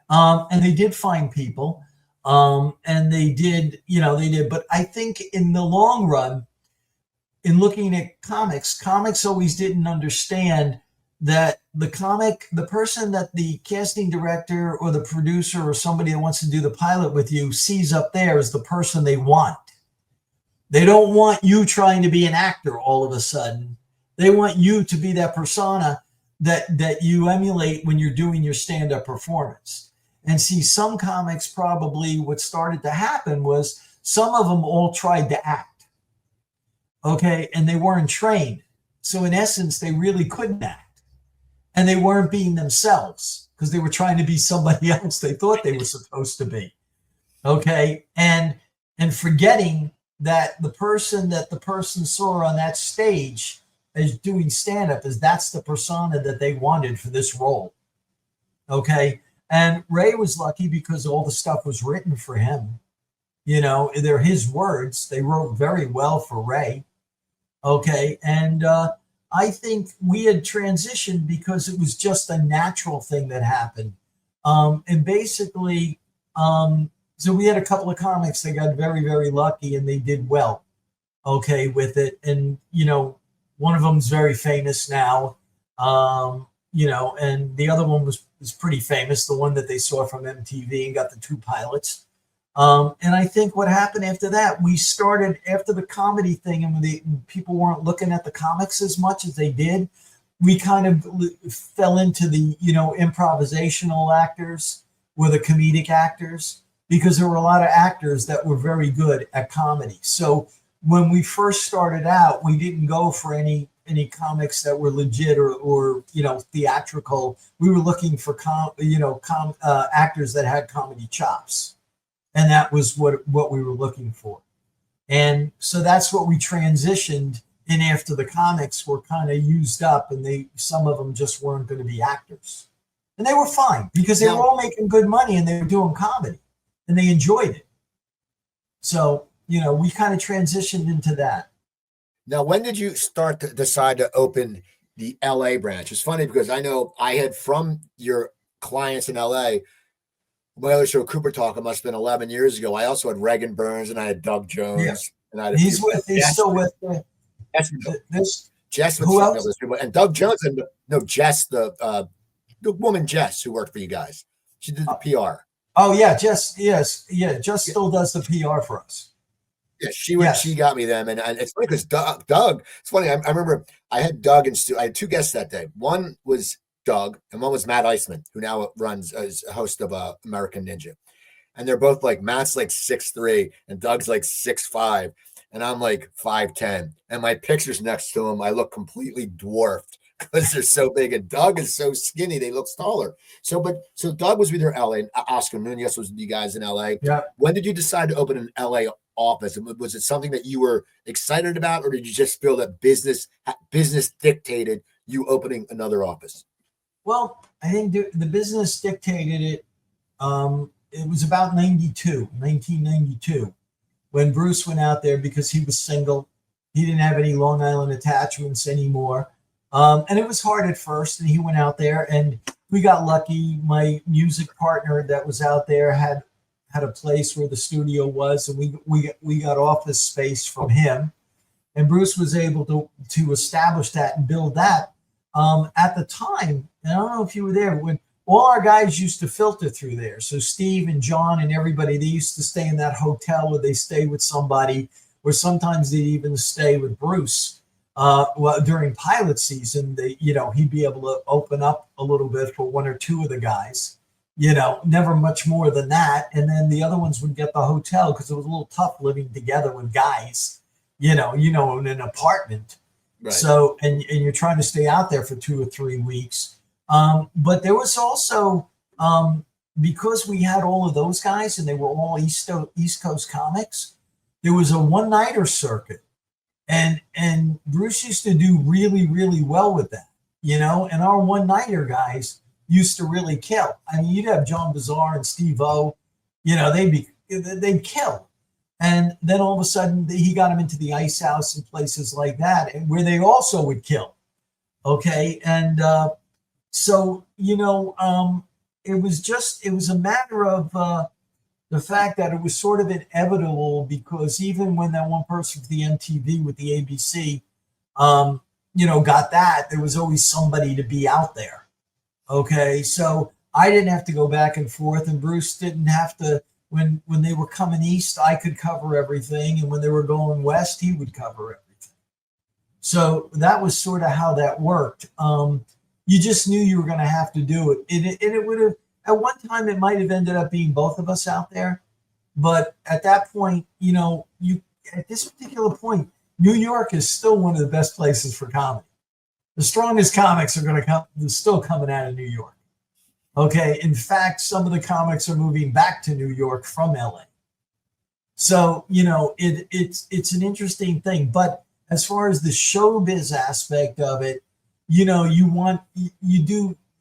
And they did find people. And they did. But I think in the long run, in looking at comics always didn't understand that the person that the casting director or the producer or somebody that wants to do the pilot with you sees up there is the person they want. They don't want you trying to be an actor all of a sudden. They want you to be that persona that you emulate when you're doing your stand-up performance. And see, some comics, probably what started to happen was some of them all tried to act. Okay. And they weren't trained. So in essence, they really couldn't act. And they weren't being themselves because they were trying to be somebody else they thought they were supposed to be. Okay. And forgetting that the person saw on that stage as doing stand-up is that's the persona that they wanted for this role. Okay. And Ray was lucky because all the stuff was written for him. They're his words. They wrote very well for Ray. Okay. And I think we had transitioned because it was just a natural thing that happened. And basically, so we had a couple of comics that got very, very lucky and they did well, okay, with it. And, one of them's very famous now, and the other one was pretty famous, the one that they saw from MTV and got the 2 pilots. And I think what happened after that, we started after the comedy thing, and when people weren't looking at the comics as much as they did, we kind of fell into the, improvisational actors or the comedic actors, because there were a lot of actors that were very good at comedy. So when we first started out, we didn't go for any comics that were legit or theatrical. We were looking for actors that had comedy chops. And that was what we were looking for. And so that's what we transitioned in after the comics were kind of used up, and some of them just weren't going to be actors. And they were fine because they were all making good money and they were doing comedy and they enjoyed it. So, we kind of transitioned into that. Now, when did you start to decide to open the LA branch? It's funny because I know I had from your clients in LA, my other show, Cooper Talk, it must have been 11 years ago. I also had Regan Burns and I had Doug Jones. Yeah. And I had he's still with this. Jess. Who else? And Doug Jones and Jess, the woman Jess who worked for you guys. She did the PR. Oh yeah, Jess. Yes, yeah. Jess still does the PR for us. Yeah, she got me them, and it's funny because Doug. It's funny. I remember I had Doug and Stu. I had 2 guests that day. One was Doug, and one was Matt Eisman, who now runs as a host of American Ninja. And they're both like, Matt's like 6'3", and Doug's like 6'5", and I'm like 5'10". And my pictures next to him, I look completely dwarfed because they're so big, and Doug is so skinny, they look taller. So Doug was with your LA, and Oscar Nunez was with you guys in LA. Yeah. When did you decide to open an LA office? Was it something that you were excited about, or did you just feel that business dictated you opening another office? Well, I think the business dictated it. It was about 1992, when Bruce went out there because he was single. He didn't have any Long Island attachments anymore. And it was hard at first. And he went out there and we got lucky. My music partner that was out there had a place where the studio was, and we got office space from him. And Bruce was able to establish that and build that. At the time, and I don't know if you were there, when all our guys used to filter through there. So Steve and John and everybody, they used to stay in that hotel where they stayed with somebody, or sometimes they'd even stay with Bruce. During pilot season, he'd be able to open up a little bit for 1 or 2 of the guys. never much more than that. And then the other ones would get the hotel because it was a little tough living together with guys, in an apartment. Right. So, and you're trying to stay out there for 2 or 3 weeks. But there was also, because we had all of those guys and they were all East Coast comics, there was a one-nighter circuit. And Bruce used to do really, really well with that, and our one-nighter guys used to really kill. I mean, you'd have John Bizarre and Steve O, they'd kill. And then all of a sudden he got them into the Ice House and places like that, where they also would kill. Okay. And so, it was a matter of the fact that it was sort of inevitable, because even when that one person for the MTV with the ABC, got that, there was always somebody to be out there. Okay. So I didn't have to go back and forth, and Bruce didn't have to, when they were coming east, I could cover everything. And when they were going west, he would cover everything. So that was sort of how that worked. You just knew you were going to have to do it. And it would have, at one time, it might have ended up being both of us out there. But at that point, at this particular point, New York is still one of the best places for comedy. The strongest comics are going to come, they're still coming out of New York. Okay. In fact, some of the comics are moving back to New York from LA. So, it's an interesting thing. But as far as the showbiz aspect of it,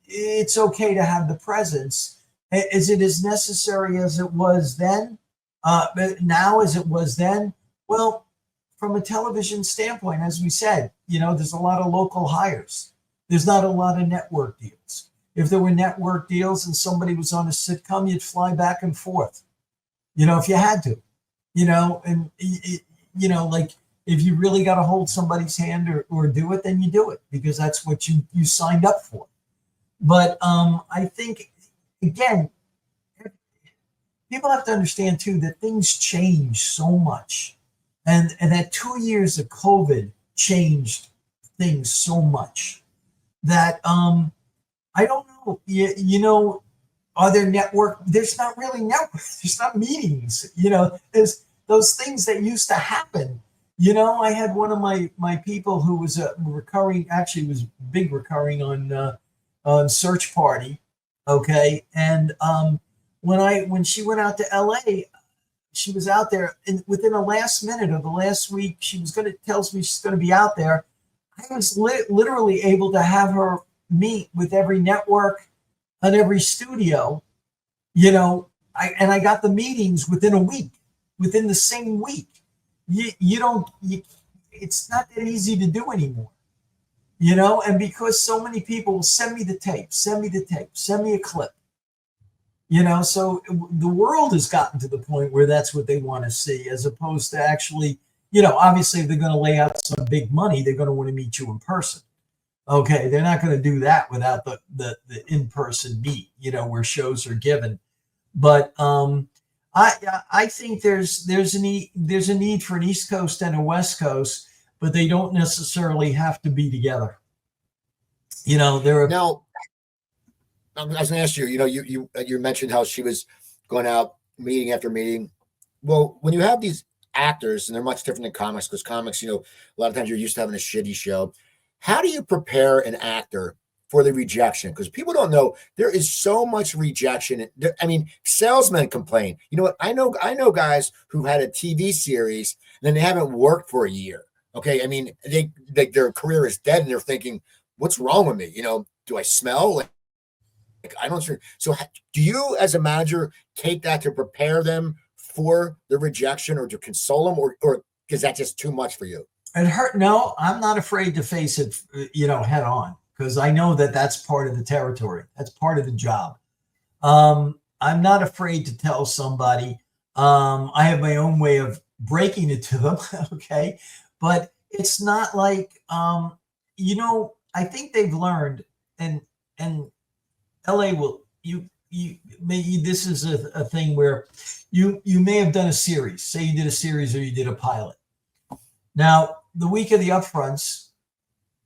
it's okay to have the presence. Is it as necessary as it was then? Now as it was then? Well, from a television standpoint, as we said, there's a lot of local hires. There's not a lot of network deals. If there were network deals and somebody was on a sitcom, you'd fly back and forth, if you had to, and, like if you really got to hold somebody's hand or do it, then you do it, because that's what you signed up for. But I think, again, people have to understand, too, that things change so much. And that 2 years of COVID changed things so much that I don't know, are there there's not really there's not meetings, there's those things that used to happen. I had one of my people who was was big recurring on Search Party. Okay. And when she went out to LA, she was out there, and within the last minute of the last week, tells me she's going to be out there. I was literally able to have her meet with every network and every studio, and I got the meetings within a week, within the same week. It's not that easy to do anymore, and because so many people will send me the tape, send me a clip, so the world has gotten to the point where that's what they want to see, as opposed to actually, obviously if they're going to lay out some big money, they're going to want to meet you in person. Okay. They're not going to do that without the in-person meet, where shows are given. But, I think there's a need for an East Coast and a West Coast, but they don't necessarily have to be together. Now, I was going to ask you. You mentioned how she was going out meeting after meeting. Well, when you have these actors, and they're much different than comics, because comics, a lot of times you're used to having a shitty show. How do you prepare an actor for the rejection? Because people don't know, there is so much rejection. I mean, salesmen complain. You know what? I know guys who had a TV series and then they haven't worked for a year. Okay. I mean, their career is dead, and they're thinking, what's wrong with me? Do I smell? Like I don't. So do you, as a manager, take that to prepare them for the rejection, or to console them, or is that just too much for you? It hurt. No, I'm not afraid to face it, head on, because I know that that's part of the territory. That's part of the job. I'm not afraid to tell somebody. I have my own way of breaking it to them. Okay. But it's not like, I think they've learned, and LA will, this is a thing where you may have done a series. Say you did a series or you did a pilot. Now, the week of the upfronts,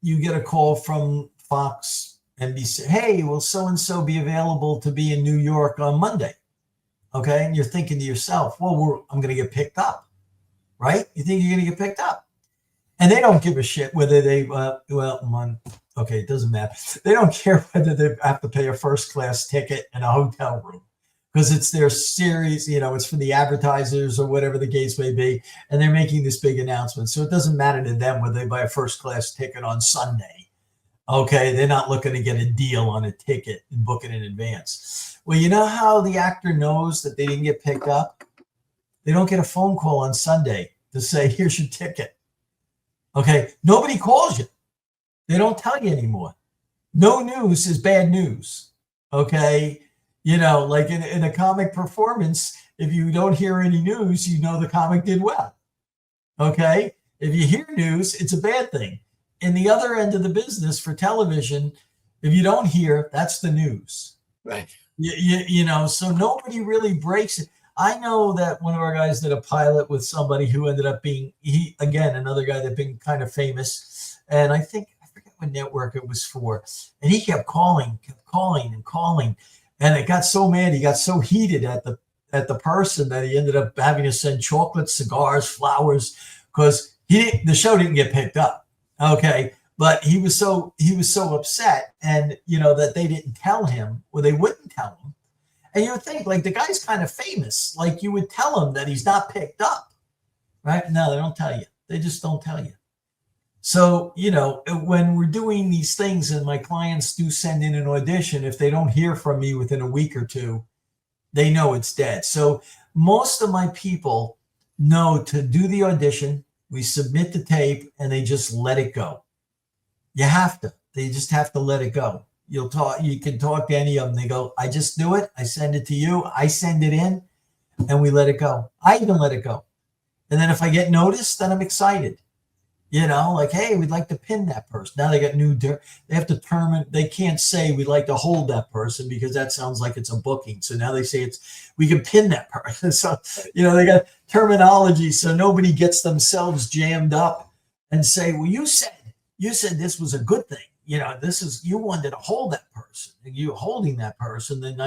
you get a call from Fox NBC, hey, will so-and-so be available to be in New York on Monday? Okay. And you're thinking to yourself, well, I'm going to get picked up, right? You think you're going to get picked up. And they don't give a shit whether they, okay, it doesn't matter. They don't care whether they have to pay a first class ticket and a hotel room because it's their series, it's for the advertisers or whatever the case may be. And they're making this big announcement. So it doesn't matter to them whether they buy a first class ticket on Sunday. Okay. They're not looking to get a deal on a ticket and book it in advance. Well, you know how the actor knows that they didn't get picked up? They don't get a phone call on Sunday to say, here's your ticket. Okay. Nobody calls you. They don't tell you anymore. No news is bad news. Okay. Like in a comic performance, if you don't hear any news, the comic did well. Okay. If you hear news, it's a bad thing. In the other end of the business for television, if you don't hear, that's the news. Right. So nobody really breaks it. I know that one of our guys did a pilot with somebody who ended up being, another guy that been kind of famous. And I forget what network it was for. And he kept calling. And it got so mad. He got so heated at the person that he ended up having to send chocolate, cigars, flowers, because the show didn't get picked up. Okay. But he was so upset and, that they didn't tell him, or they wouldn't tell him. And you would think, like, the guy's kind of famous. Like, you would tell him that he's not picked up, right? No, they don't tell you. They just don't tell you. So, when we're doing these things and my clients do send in an audition, if they don't hear from me within a week or two, they know it's dead. So most of my people know to do the audition, we submit the tape, and they just let it go. You have to. They just have to let it go. You can talk to any of them. They go, I just do it. I send it to you. I send it in and we let it go. I even let it go. And then if I get noticed, then I'm excited. Like, hey, we'd like to pin that person. Now they got they have to they can't say we'd like to hold that person because that sounds like it's a booking. So now they say we can pin that person. So, they got terminology so nobody gets themselves jammed up and say, well, you said this was a good thing. You wanted to hold that person, and you holding that person, then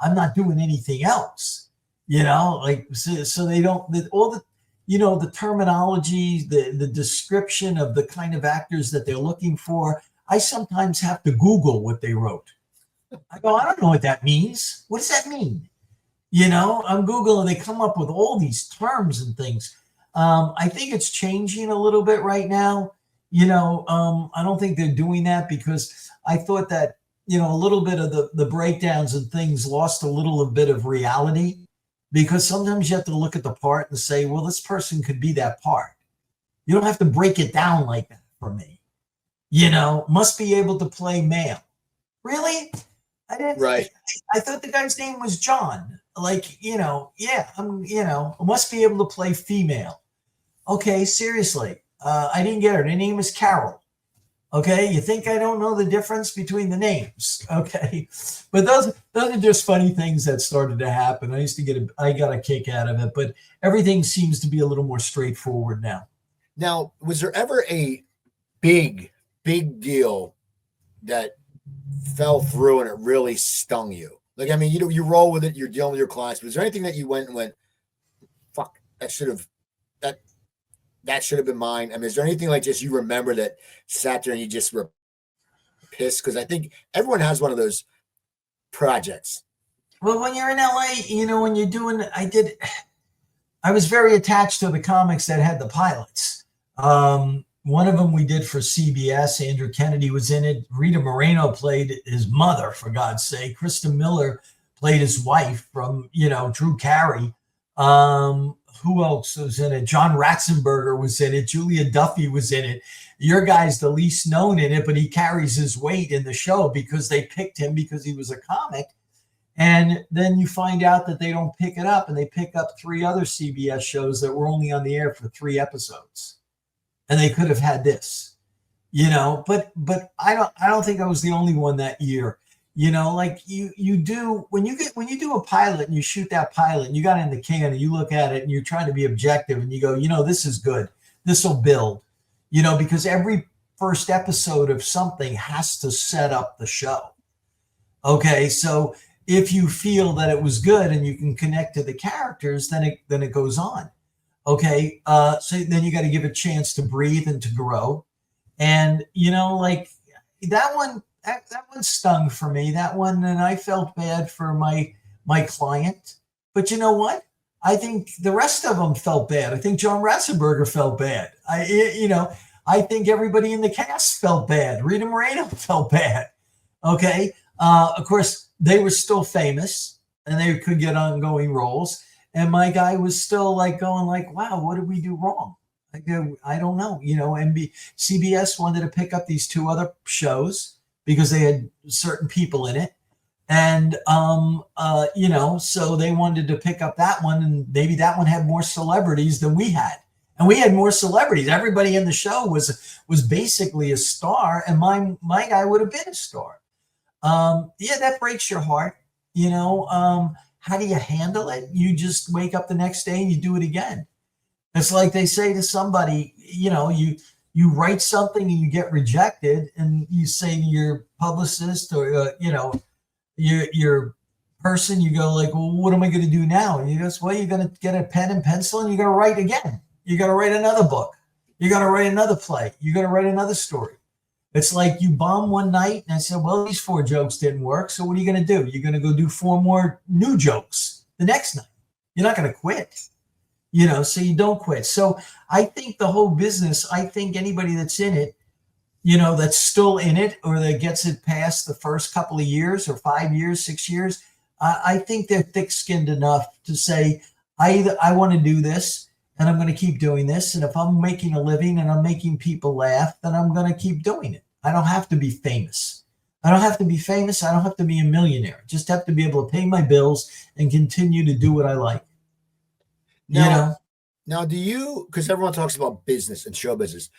I'm not doing anything else, so they don't, all the, the terminology, the description of the kind of actors that they're looking for. I sometimes have to Google what they wrote. I go, I don't know what that means. What does that mean? I'm Googling, they come up with all these terms and things. I think it's changing a little bit right now. I don't think they're doing that because I thought that, a little bit of the breakdowns and things lost a little bit of reality, because sometimes you have to look at the part and say, well, this person could be that part. You don't have to break it down like that for me. Must be able to play male. Really? I didn't. Right. I thought the guy's name was John. Like, must be able to play female. Okay, seriously. I didn't get her. Her name is Carol. Okay, you think I don't know the difference between the names? Okay, but those are just funny things that started to happen. I got a kick out of it, but everything seems to be a little more straightforward now. Now, was there ever a big deal that fell through and it really stung you? Like, I mean, you roll with it. You're dealing with your clients. Was there anything that you went, fuck, that should have been mine? I mean, is there anything like just you remember that sat there and you just were pissed? Because I think everyone has one of those projects. Well, when you're in LA, when you're doing, I was very attached to the comics that had the pilots. One of them we did for CBS. Andrew Kennedy was in it. Rita Moreno played his mother, for God's sake. Kristen Miller played his wife from, Drew Carey. Who else was in it? John Ratzenberger was in it. Julia Duffy was in it. Your guy's the least known in it, but he carries his weight in the show because they picked him because he was a comic. And then you find out that they don't pick it up, and they pick up 3 other CBS shows that were only on the air for 3 episodes. And they could have had this, but I don't think I was the only one that year. Like you do when you do a pilot and you shoot that pilot and you got it in the can and you look at it and you're trying to be objective and you go, this is good. This will build, because every first episode of something has to set up the show. Okay, so if you feel that it was good and you can connect to the characters, then it goes on. Okay, so then you got to give it a chance to breathe and to grow. And like that one stung for me. That one, and I felt bad for my client. But you know what? I think the rest of them felt bad. I think John Ratzenberger felt bad. I think everybody in the cast felt bad. Rita Moreno felt bad. Okay. Of course, they were still famous and they could get ongoing roles. And my guy was still like going like, wow, what did we do wrong? I don't know. CBS wanted to pick up these two other shows because they had certain people in it. And, so they wanted to pick up that one, and maybe that one had more celebrities than we had. And we had more celebrities. Everybody in the show was basically a star, and my guy would have been a star. That breaks your heart. How do you handle it? You just wake up the next day and you do it again. It's like they say to somebody, you write something and you get rejected, and you say to your publicist or, your person, you go like, well, what am I going to do now? And he goes, well, you're going to get a pen and pencil and you're going to write again. You're going to write another book. You're going to write another play. You're going to write another story. It's like you bomb one night and I said, well, these 4 jokes didn't work. So what are you going to do? You're going to go do 4 more new jokes the next night. You're not going to quit, so you don't quit. So I think the whole business, I think anybody that's in it, that's still in it or that gets it past the first couple of years or 5 years, 6 years, I think they're thick-skinned enough to say, I want to do this and I'm going to keep doing this. And if I'm making a living and I'm making people laugh, then I'm going to keep doing it. I don't have to be famous. I don't have to be famous. I don't have to be a millionaire. I just have to be able to pay my bills and continue to do what I like. Now do you, because everyone talks about business and show business,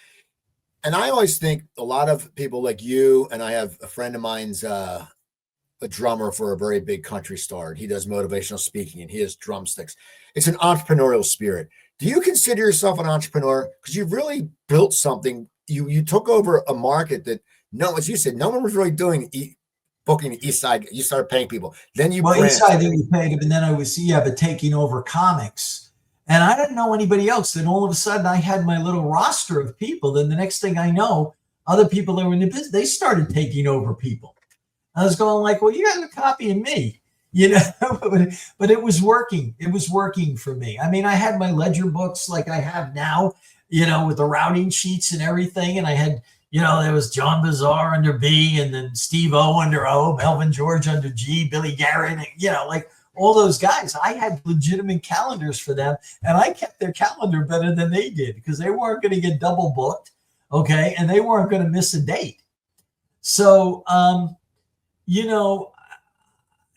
and I always think a lot of people like you, and I have a friend of mine's a drummer for a very big country star, and he does motivational speaking and he has drumsticks. It's an entrepreneurial spirit. Do you consider yourself an entrepreneur? Because you've really built something. You took over a market that as you said, no one was really doing booking the East Side. You started paying people. Then you East Side, then you paid him, and then I was but taking over comics. And I didn't know anybody else. Then all of a sudden I had my little roster of people. Then the next thing I know, other people that were in the business, they started taking over people. I was going like, well, you guys are copying me, but it was working. It was working for me. I mean, I had my ledger books like I have now, with the routing sheets and everything. And I had, there was John Bazaar under B, and then Steve O under O, Melvin George under G, Billy Garrett, and, like all those guys. I had legitimate calendars for them, and I kept their calendar better than they did because they weren't going to get double booked. Okay. And they weren't going to miss a date. So,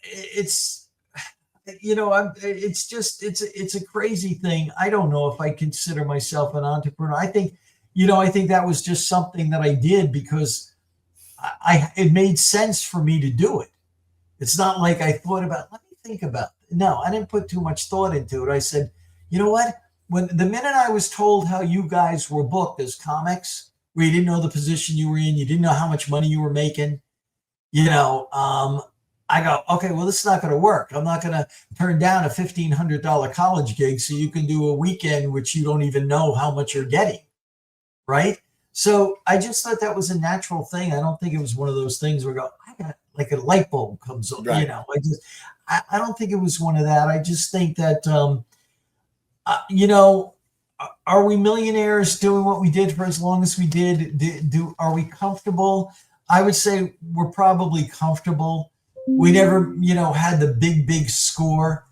it's it's a crazy thing. I don't know if I consider myself an entrepreneur. I think that was just something that I did because it made sense for me to do it. It's not like I thought about, let me think about it. No, I didn't put too much thought into it. I said, you know what? When the minute I was told how you guys were booked as comics, where you didn't know the position you were in, you didn't know how much money you were making, I go, okay, well, this is not going to work. I'm not going to turn down a $1,500 college gig so you can do a weekend, which you don't even know how much you're getting. Right. So I just thought that was a natural thing. I don't think it was one of those things where I go, I got like a light bulb comes on, right. I don't think it was one of that. I just think that, are we millionaires doing what we did for as long as we did? Are we comfortable? I would say we're probably comfortable. We never, had the big score,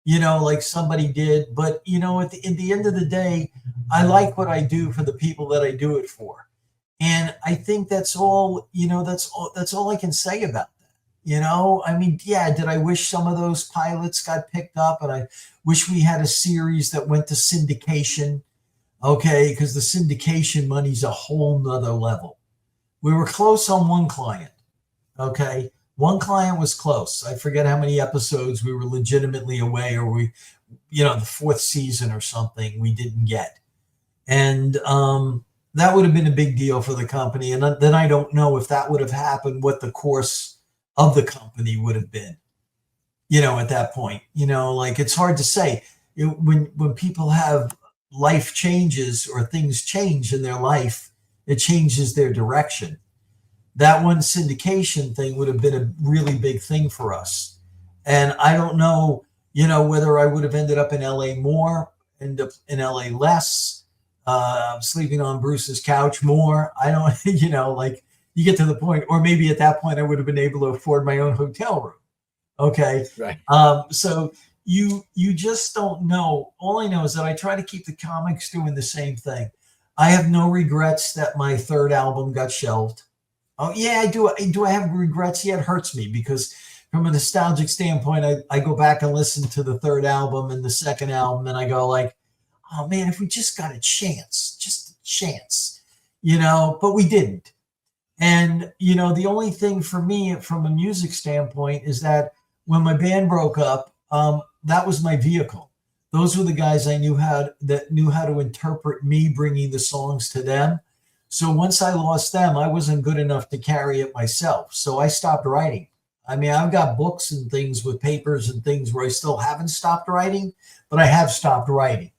like somebody did. But, at the end of the day, I like what I do for the people that I do it for. And I think that's all, that's all I can say about that. I mean, yeah, did I wish some of those pilots got picked up? And I wish we had a series that went to syndication. Okay, because the syndication money's a whole nother level. We were close on one client. Okay. One client was close. I forget how many episodes we were legitimately away, or the 4th season or something we didn't get. And that would have been a big deal for the company. And then I don't know if that would have happened, what the course of the company would have been, at that point. Like, it's hard to say. When people have life changes or things change in their life, it changes their direction. That one syndication thing would have been a really big thing for us. And I don't know, whether I would have ended up in LA more, end up in LA less, sleeping on Bruce's couch more. I don't, like, you get to the point, or maybe at that point I would have been able to afford my own hotel room. Okay. Right. So you just don't know. All I know is that I try to keep the comics doing the same thing. I have no regrets that my third album got shelved. Oh yeah, I do. Do I have regrets? Yeah, it hurts me because from a nostalgic standpoint, I go back and listen to the third album and the second album, and I go like, oh man, if we just got just a chance, but we didn't. And, the only thing for me from a music standpoint is that when my band broke up, that was my vehicle. Those were the guys I knew how to interpret me bringing the songs to them. So once I lost them, I wasn't good enough to carry it myself. So I stopped writing. I mean, I've got books and things with papers and things where I still haven't stopped writing, but I have stopped writing.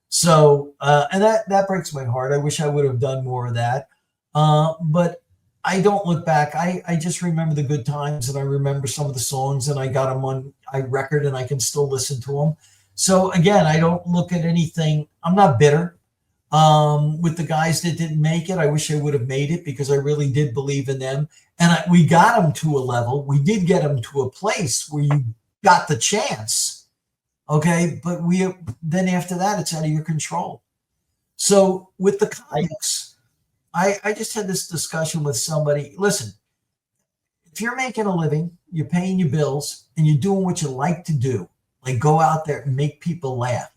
So, and that breaks my heart. I wish I would have done more of that. But I don't look back. I just remember the good times, and I remember some of the songs, and I got them on record, and I can still listen to them. So again, I don't look at anything. I'm not bitter. With the guys that didn't make it, I wish I would have made it because I really did believe in them. And we got them to a level. We did get them to a place where you got the chance. Okay. But then after that, it's out of your control. So with the comics, I just had this discussion with somebody. Listen, if you're making a living, you're paying your bills, and you're doing what you like to do, like go out there and make people laugh,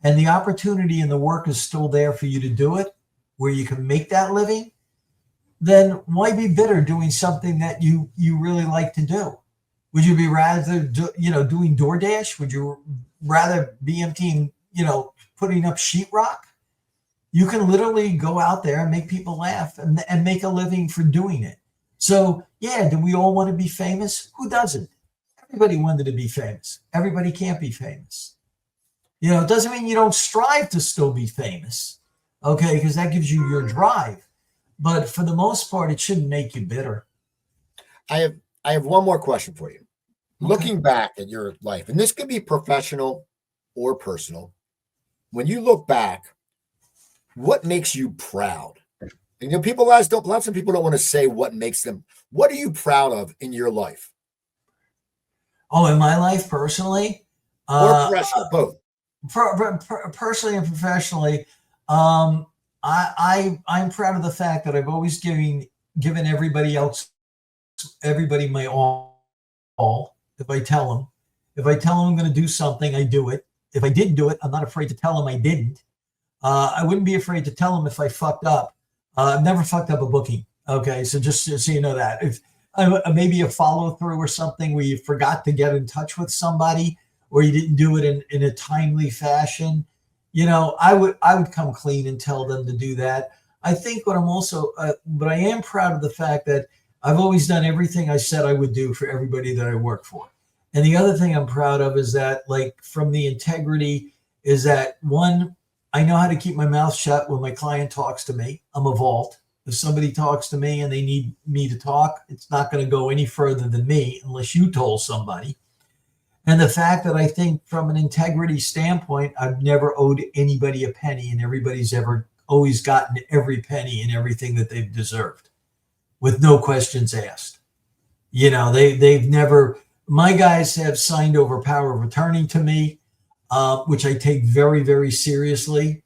and the opportunity and the work is still there for you to do it, where you can make that living, then why be bitter doing something that you really like to do? Would you be rather doing DoorDash? Would you rather be emptying, putting up sheetrock? You can literally go out there and make people laugh and make a living for doing it. So yeah, do we all want to be famous? Who doesn't? Everybody wanted to be famous. Everybody can't be famous. It doesn't mean you don't strive to still be famous, okay? Because that gives you your drive. But for the most part, it shouldn't make you bitter. I have one more question for you. Okay. Looking back at your life, and this could be professional or personal, when you look back, what makes you proud? And lots of people don't want to say what makes them. What are you proud of in your life? Oh, in my life personally? Or professional, both. Personally and professionally, I'm proud of the fact that I've always given everybody my all. If I tell them I'm going to do something, I do it. If I didn't do it, I'm not afraid to tell them I didn't. I wouldn't be afraid to tell them if I fucked up. I've never fucked up a booking. Okay, so just so you know that, if maybe a follow through or something where you forgot to get in touch with somebody, or you didn't do it in a timely fashion, I would come clean and tell them to do that. I think but I am proud of the fact that I've always done everything I said I would do for everybody that I work for. And the other thing I'm proud of is that, like, from the integrity, is that one, I know how to keep my mouth shut when my client talks to me. I'm a vault. If somebody talks to me and they need me to talk, it's not going to go any further than me unless you told somebody. And the fact that I think from an integrity standpoint, I've never owed anybody a penny, and everybody's always gotten every penny and everything that they've deserved with no questions asked. They've never, my guys have signed over power of attorney to me, which I take very, very seriously.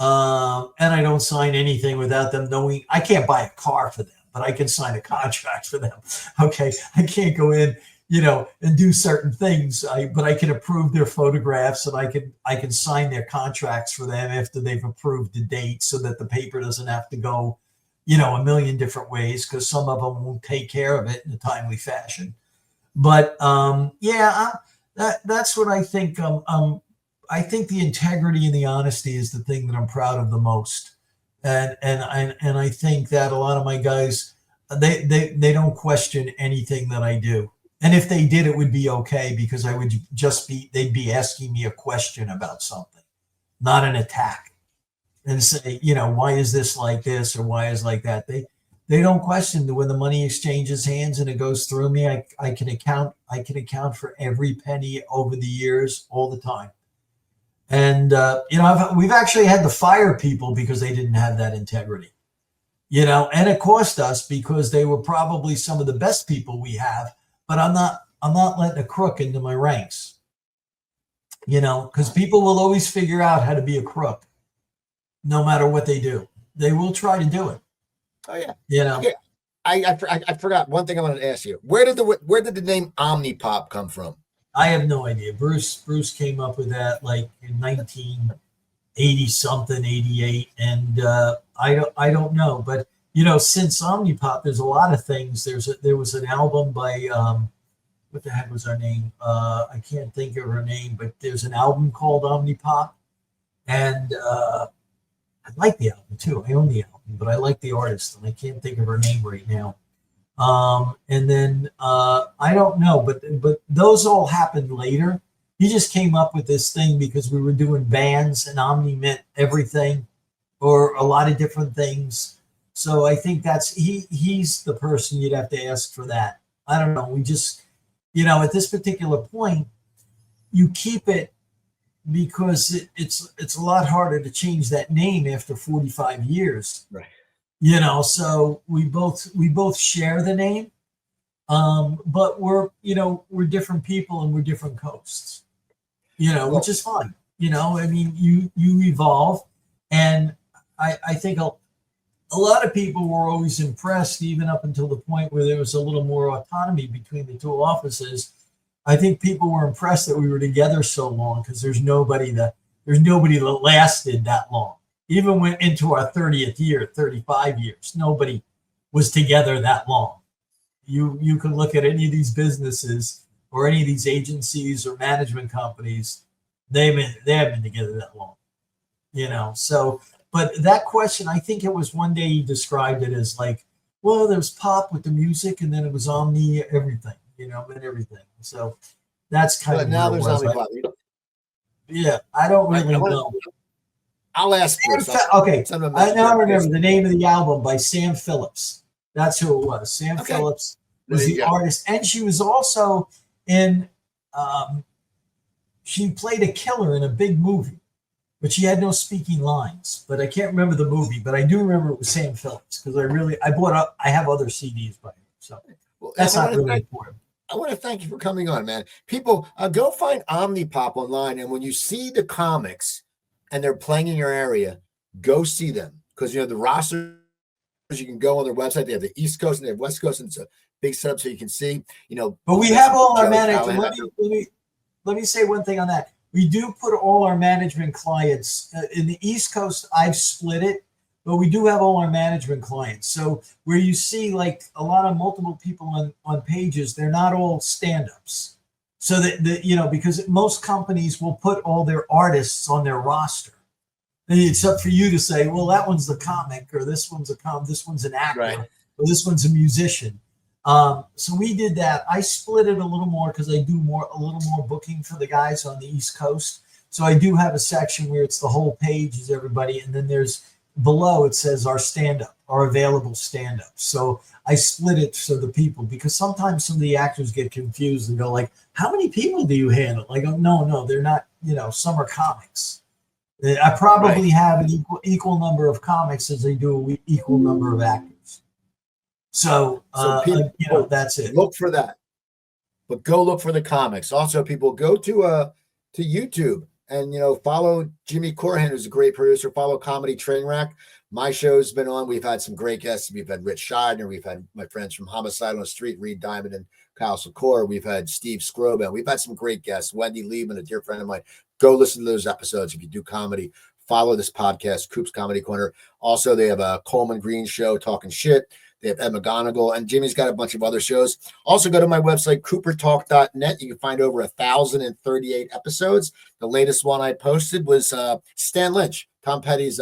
And I don't sign anything without them knowing. I can't buy a car for them, but I can sign a contract for them. Okay. I can't go in, and do certain things. But I can approve their photographs, and I can sign their contracts for them after they've approved the date, so that the paper doesn't have to go, a million different ways, because some of them won't take care of it in a timely fashion. But that's what I think. I think the integrity and the honesty is the thing that I'm proud of the most. And I think that a lot of my guys, they don't question anything that I do. And if they did, it would be okay because I would just be they'd be asking me a question about something, not an attack, and say, why is this like this or why is like that. They don't question when the money exchanges hands and it goes through me. I can account for every penny over the years, all the time. And we've actually had to fire people because they didn't have that integrity. And it cost us because they were probably some of the best people we have. But I'm not letting a crook into my ranks. Because people will always figure out how to be a crook, no matter what they do. They will try to do it. Oh yeah. Yeah. I forgot one thing I wanted to ask you. Where did the name Omnipop come from? I have no idea. Bruce came up with that like in 1980 something, 88, and I don't know. But since Omnipop, there's a lot of things. There was an album by what the heck was her name? I can't think of her name, but there's an album called Omnipop, and I like the album too. I own the album, but I like the artist, and I can't think of her name right now. And then I don't know, but those all happened later. He just came up with this thing because we were doing bands, and Omni meant everything or a lot of different things. So I think he's the person you'd have to ask for that. I don't know. We just, at this particular point, you keep it because it's a lot harder to change that name after 45 years. Right. So we both share the name, but we're different people and we're different coasts, which is fine. I mean, you evolve, and I think a lot of people were always impressed, even up until the point where there was a little more autonomy between the two offices. I think people were impressed that we were together so long because there's nobody that lasted that long. Even went into our 30th year, 35 years, nobody was together that long. You can look at any of these businesses or any of these agencies or management companies, they haven't been together that long, So, but that question, I think it was one day he described it as like, well, there was pop with the music, and then it was Omni everything, and everything. So that's kind of now there's Omnipop. Yeah, I don't really know. I'll ask. Okay, I now remember the name of the album by Sam Phillips. That's who it was. Sam Phillips was the artist, and she was also in. She played a killer in a big movie, but she had no speaking lines. But I can't remember the movie, but I do remember it was Sam Phillips because I have other CDs by him, so that's not really important. I want to thank you for coming on, man. People, go find Omnipop online, and when you see the comics and they're playing in your area, go see them because the roster. You can go on their website. They have the East Coast and they have West Coast, and it's a big setup so you can see. But we have all our management. Let me say one thing on that. We do put all our management clients in the East Coast. I've split it, but we do have all our management clients. So where you see like a lot of multiple people on pages, they're not all stand-ups. So that because most companies will put all their artists on their roster. It's up for you to say, well, that one's the comic, or this one's this one's an actor, right, or this one's a musician. So we did that. I split it a little more because I do a little more booking for the guys on the East Coast. So I do have a section where it's the whole page is everybody, and then there's below it says our stand-up, our available stand-up. So I split it so the people, because sometimes some of the actors get confused and go like, how many people do you handle? I go, no, they're not. Some are comics. I probably have an equal number of comics as I do an equal number of actors. So people, that's it. Look for that, but go look for the comics. Also, people go to YouTube and follow Jimmy Corhan, who's a great producer. Follow Comedy Trainwreck. My show's been on. We've had some great guests. We've had Rich Scheidner. We've had my friends from Homicide on the Street, Reed Diamond and Kyle Secor. We've had Steve Scroban. We've had some great guests. Wendy Liebman, a dear friend of mine. Go listen to those episodes if you do comedy. Follow this podcast, Coops Comedy Corner. Also, they have a Coleman Green show, Talking Shit. They have Ed McGonigal, and Jimmy's got a bunch of other shows. Also, go to my website, coopertalk.net. You can find over 1,038 episodes. The latest one I posted was Stan Lynch, Tom Petty's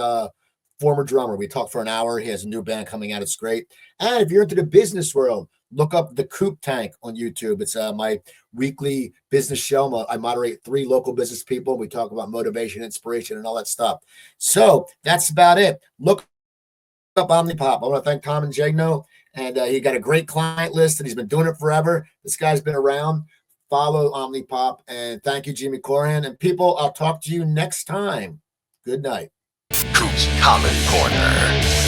former drummer. We talked for an hour. He has a new band coming out. It's great. And if you're into the business world, look up the Coop Tank on YouTube. It's my weekly business show. I moderate 3 local business people. We talk about motivation, inspiration, and all that stuff. So that's about it. Look up Omnipop. I want to thank Tom and Ingegno. And he got a great client list, and he's been doing it forever. This guy's been around. Follow Omnipop. And thank you, Jimmy Coran. And people, I'll talk to you next time. Good night. Coops Comedy Corner.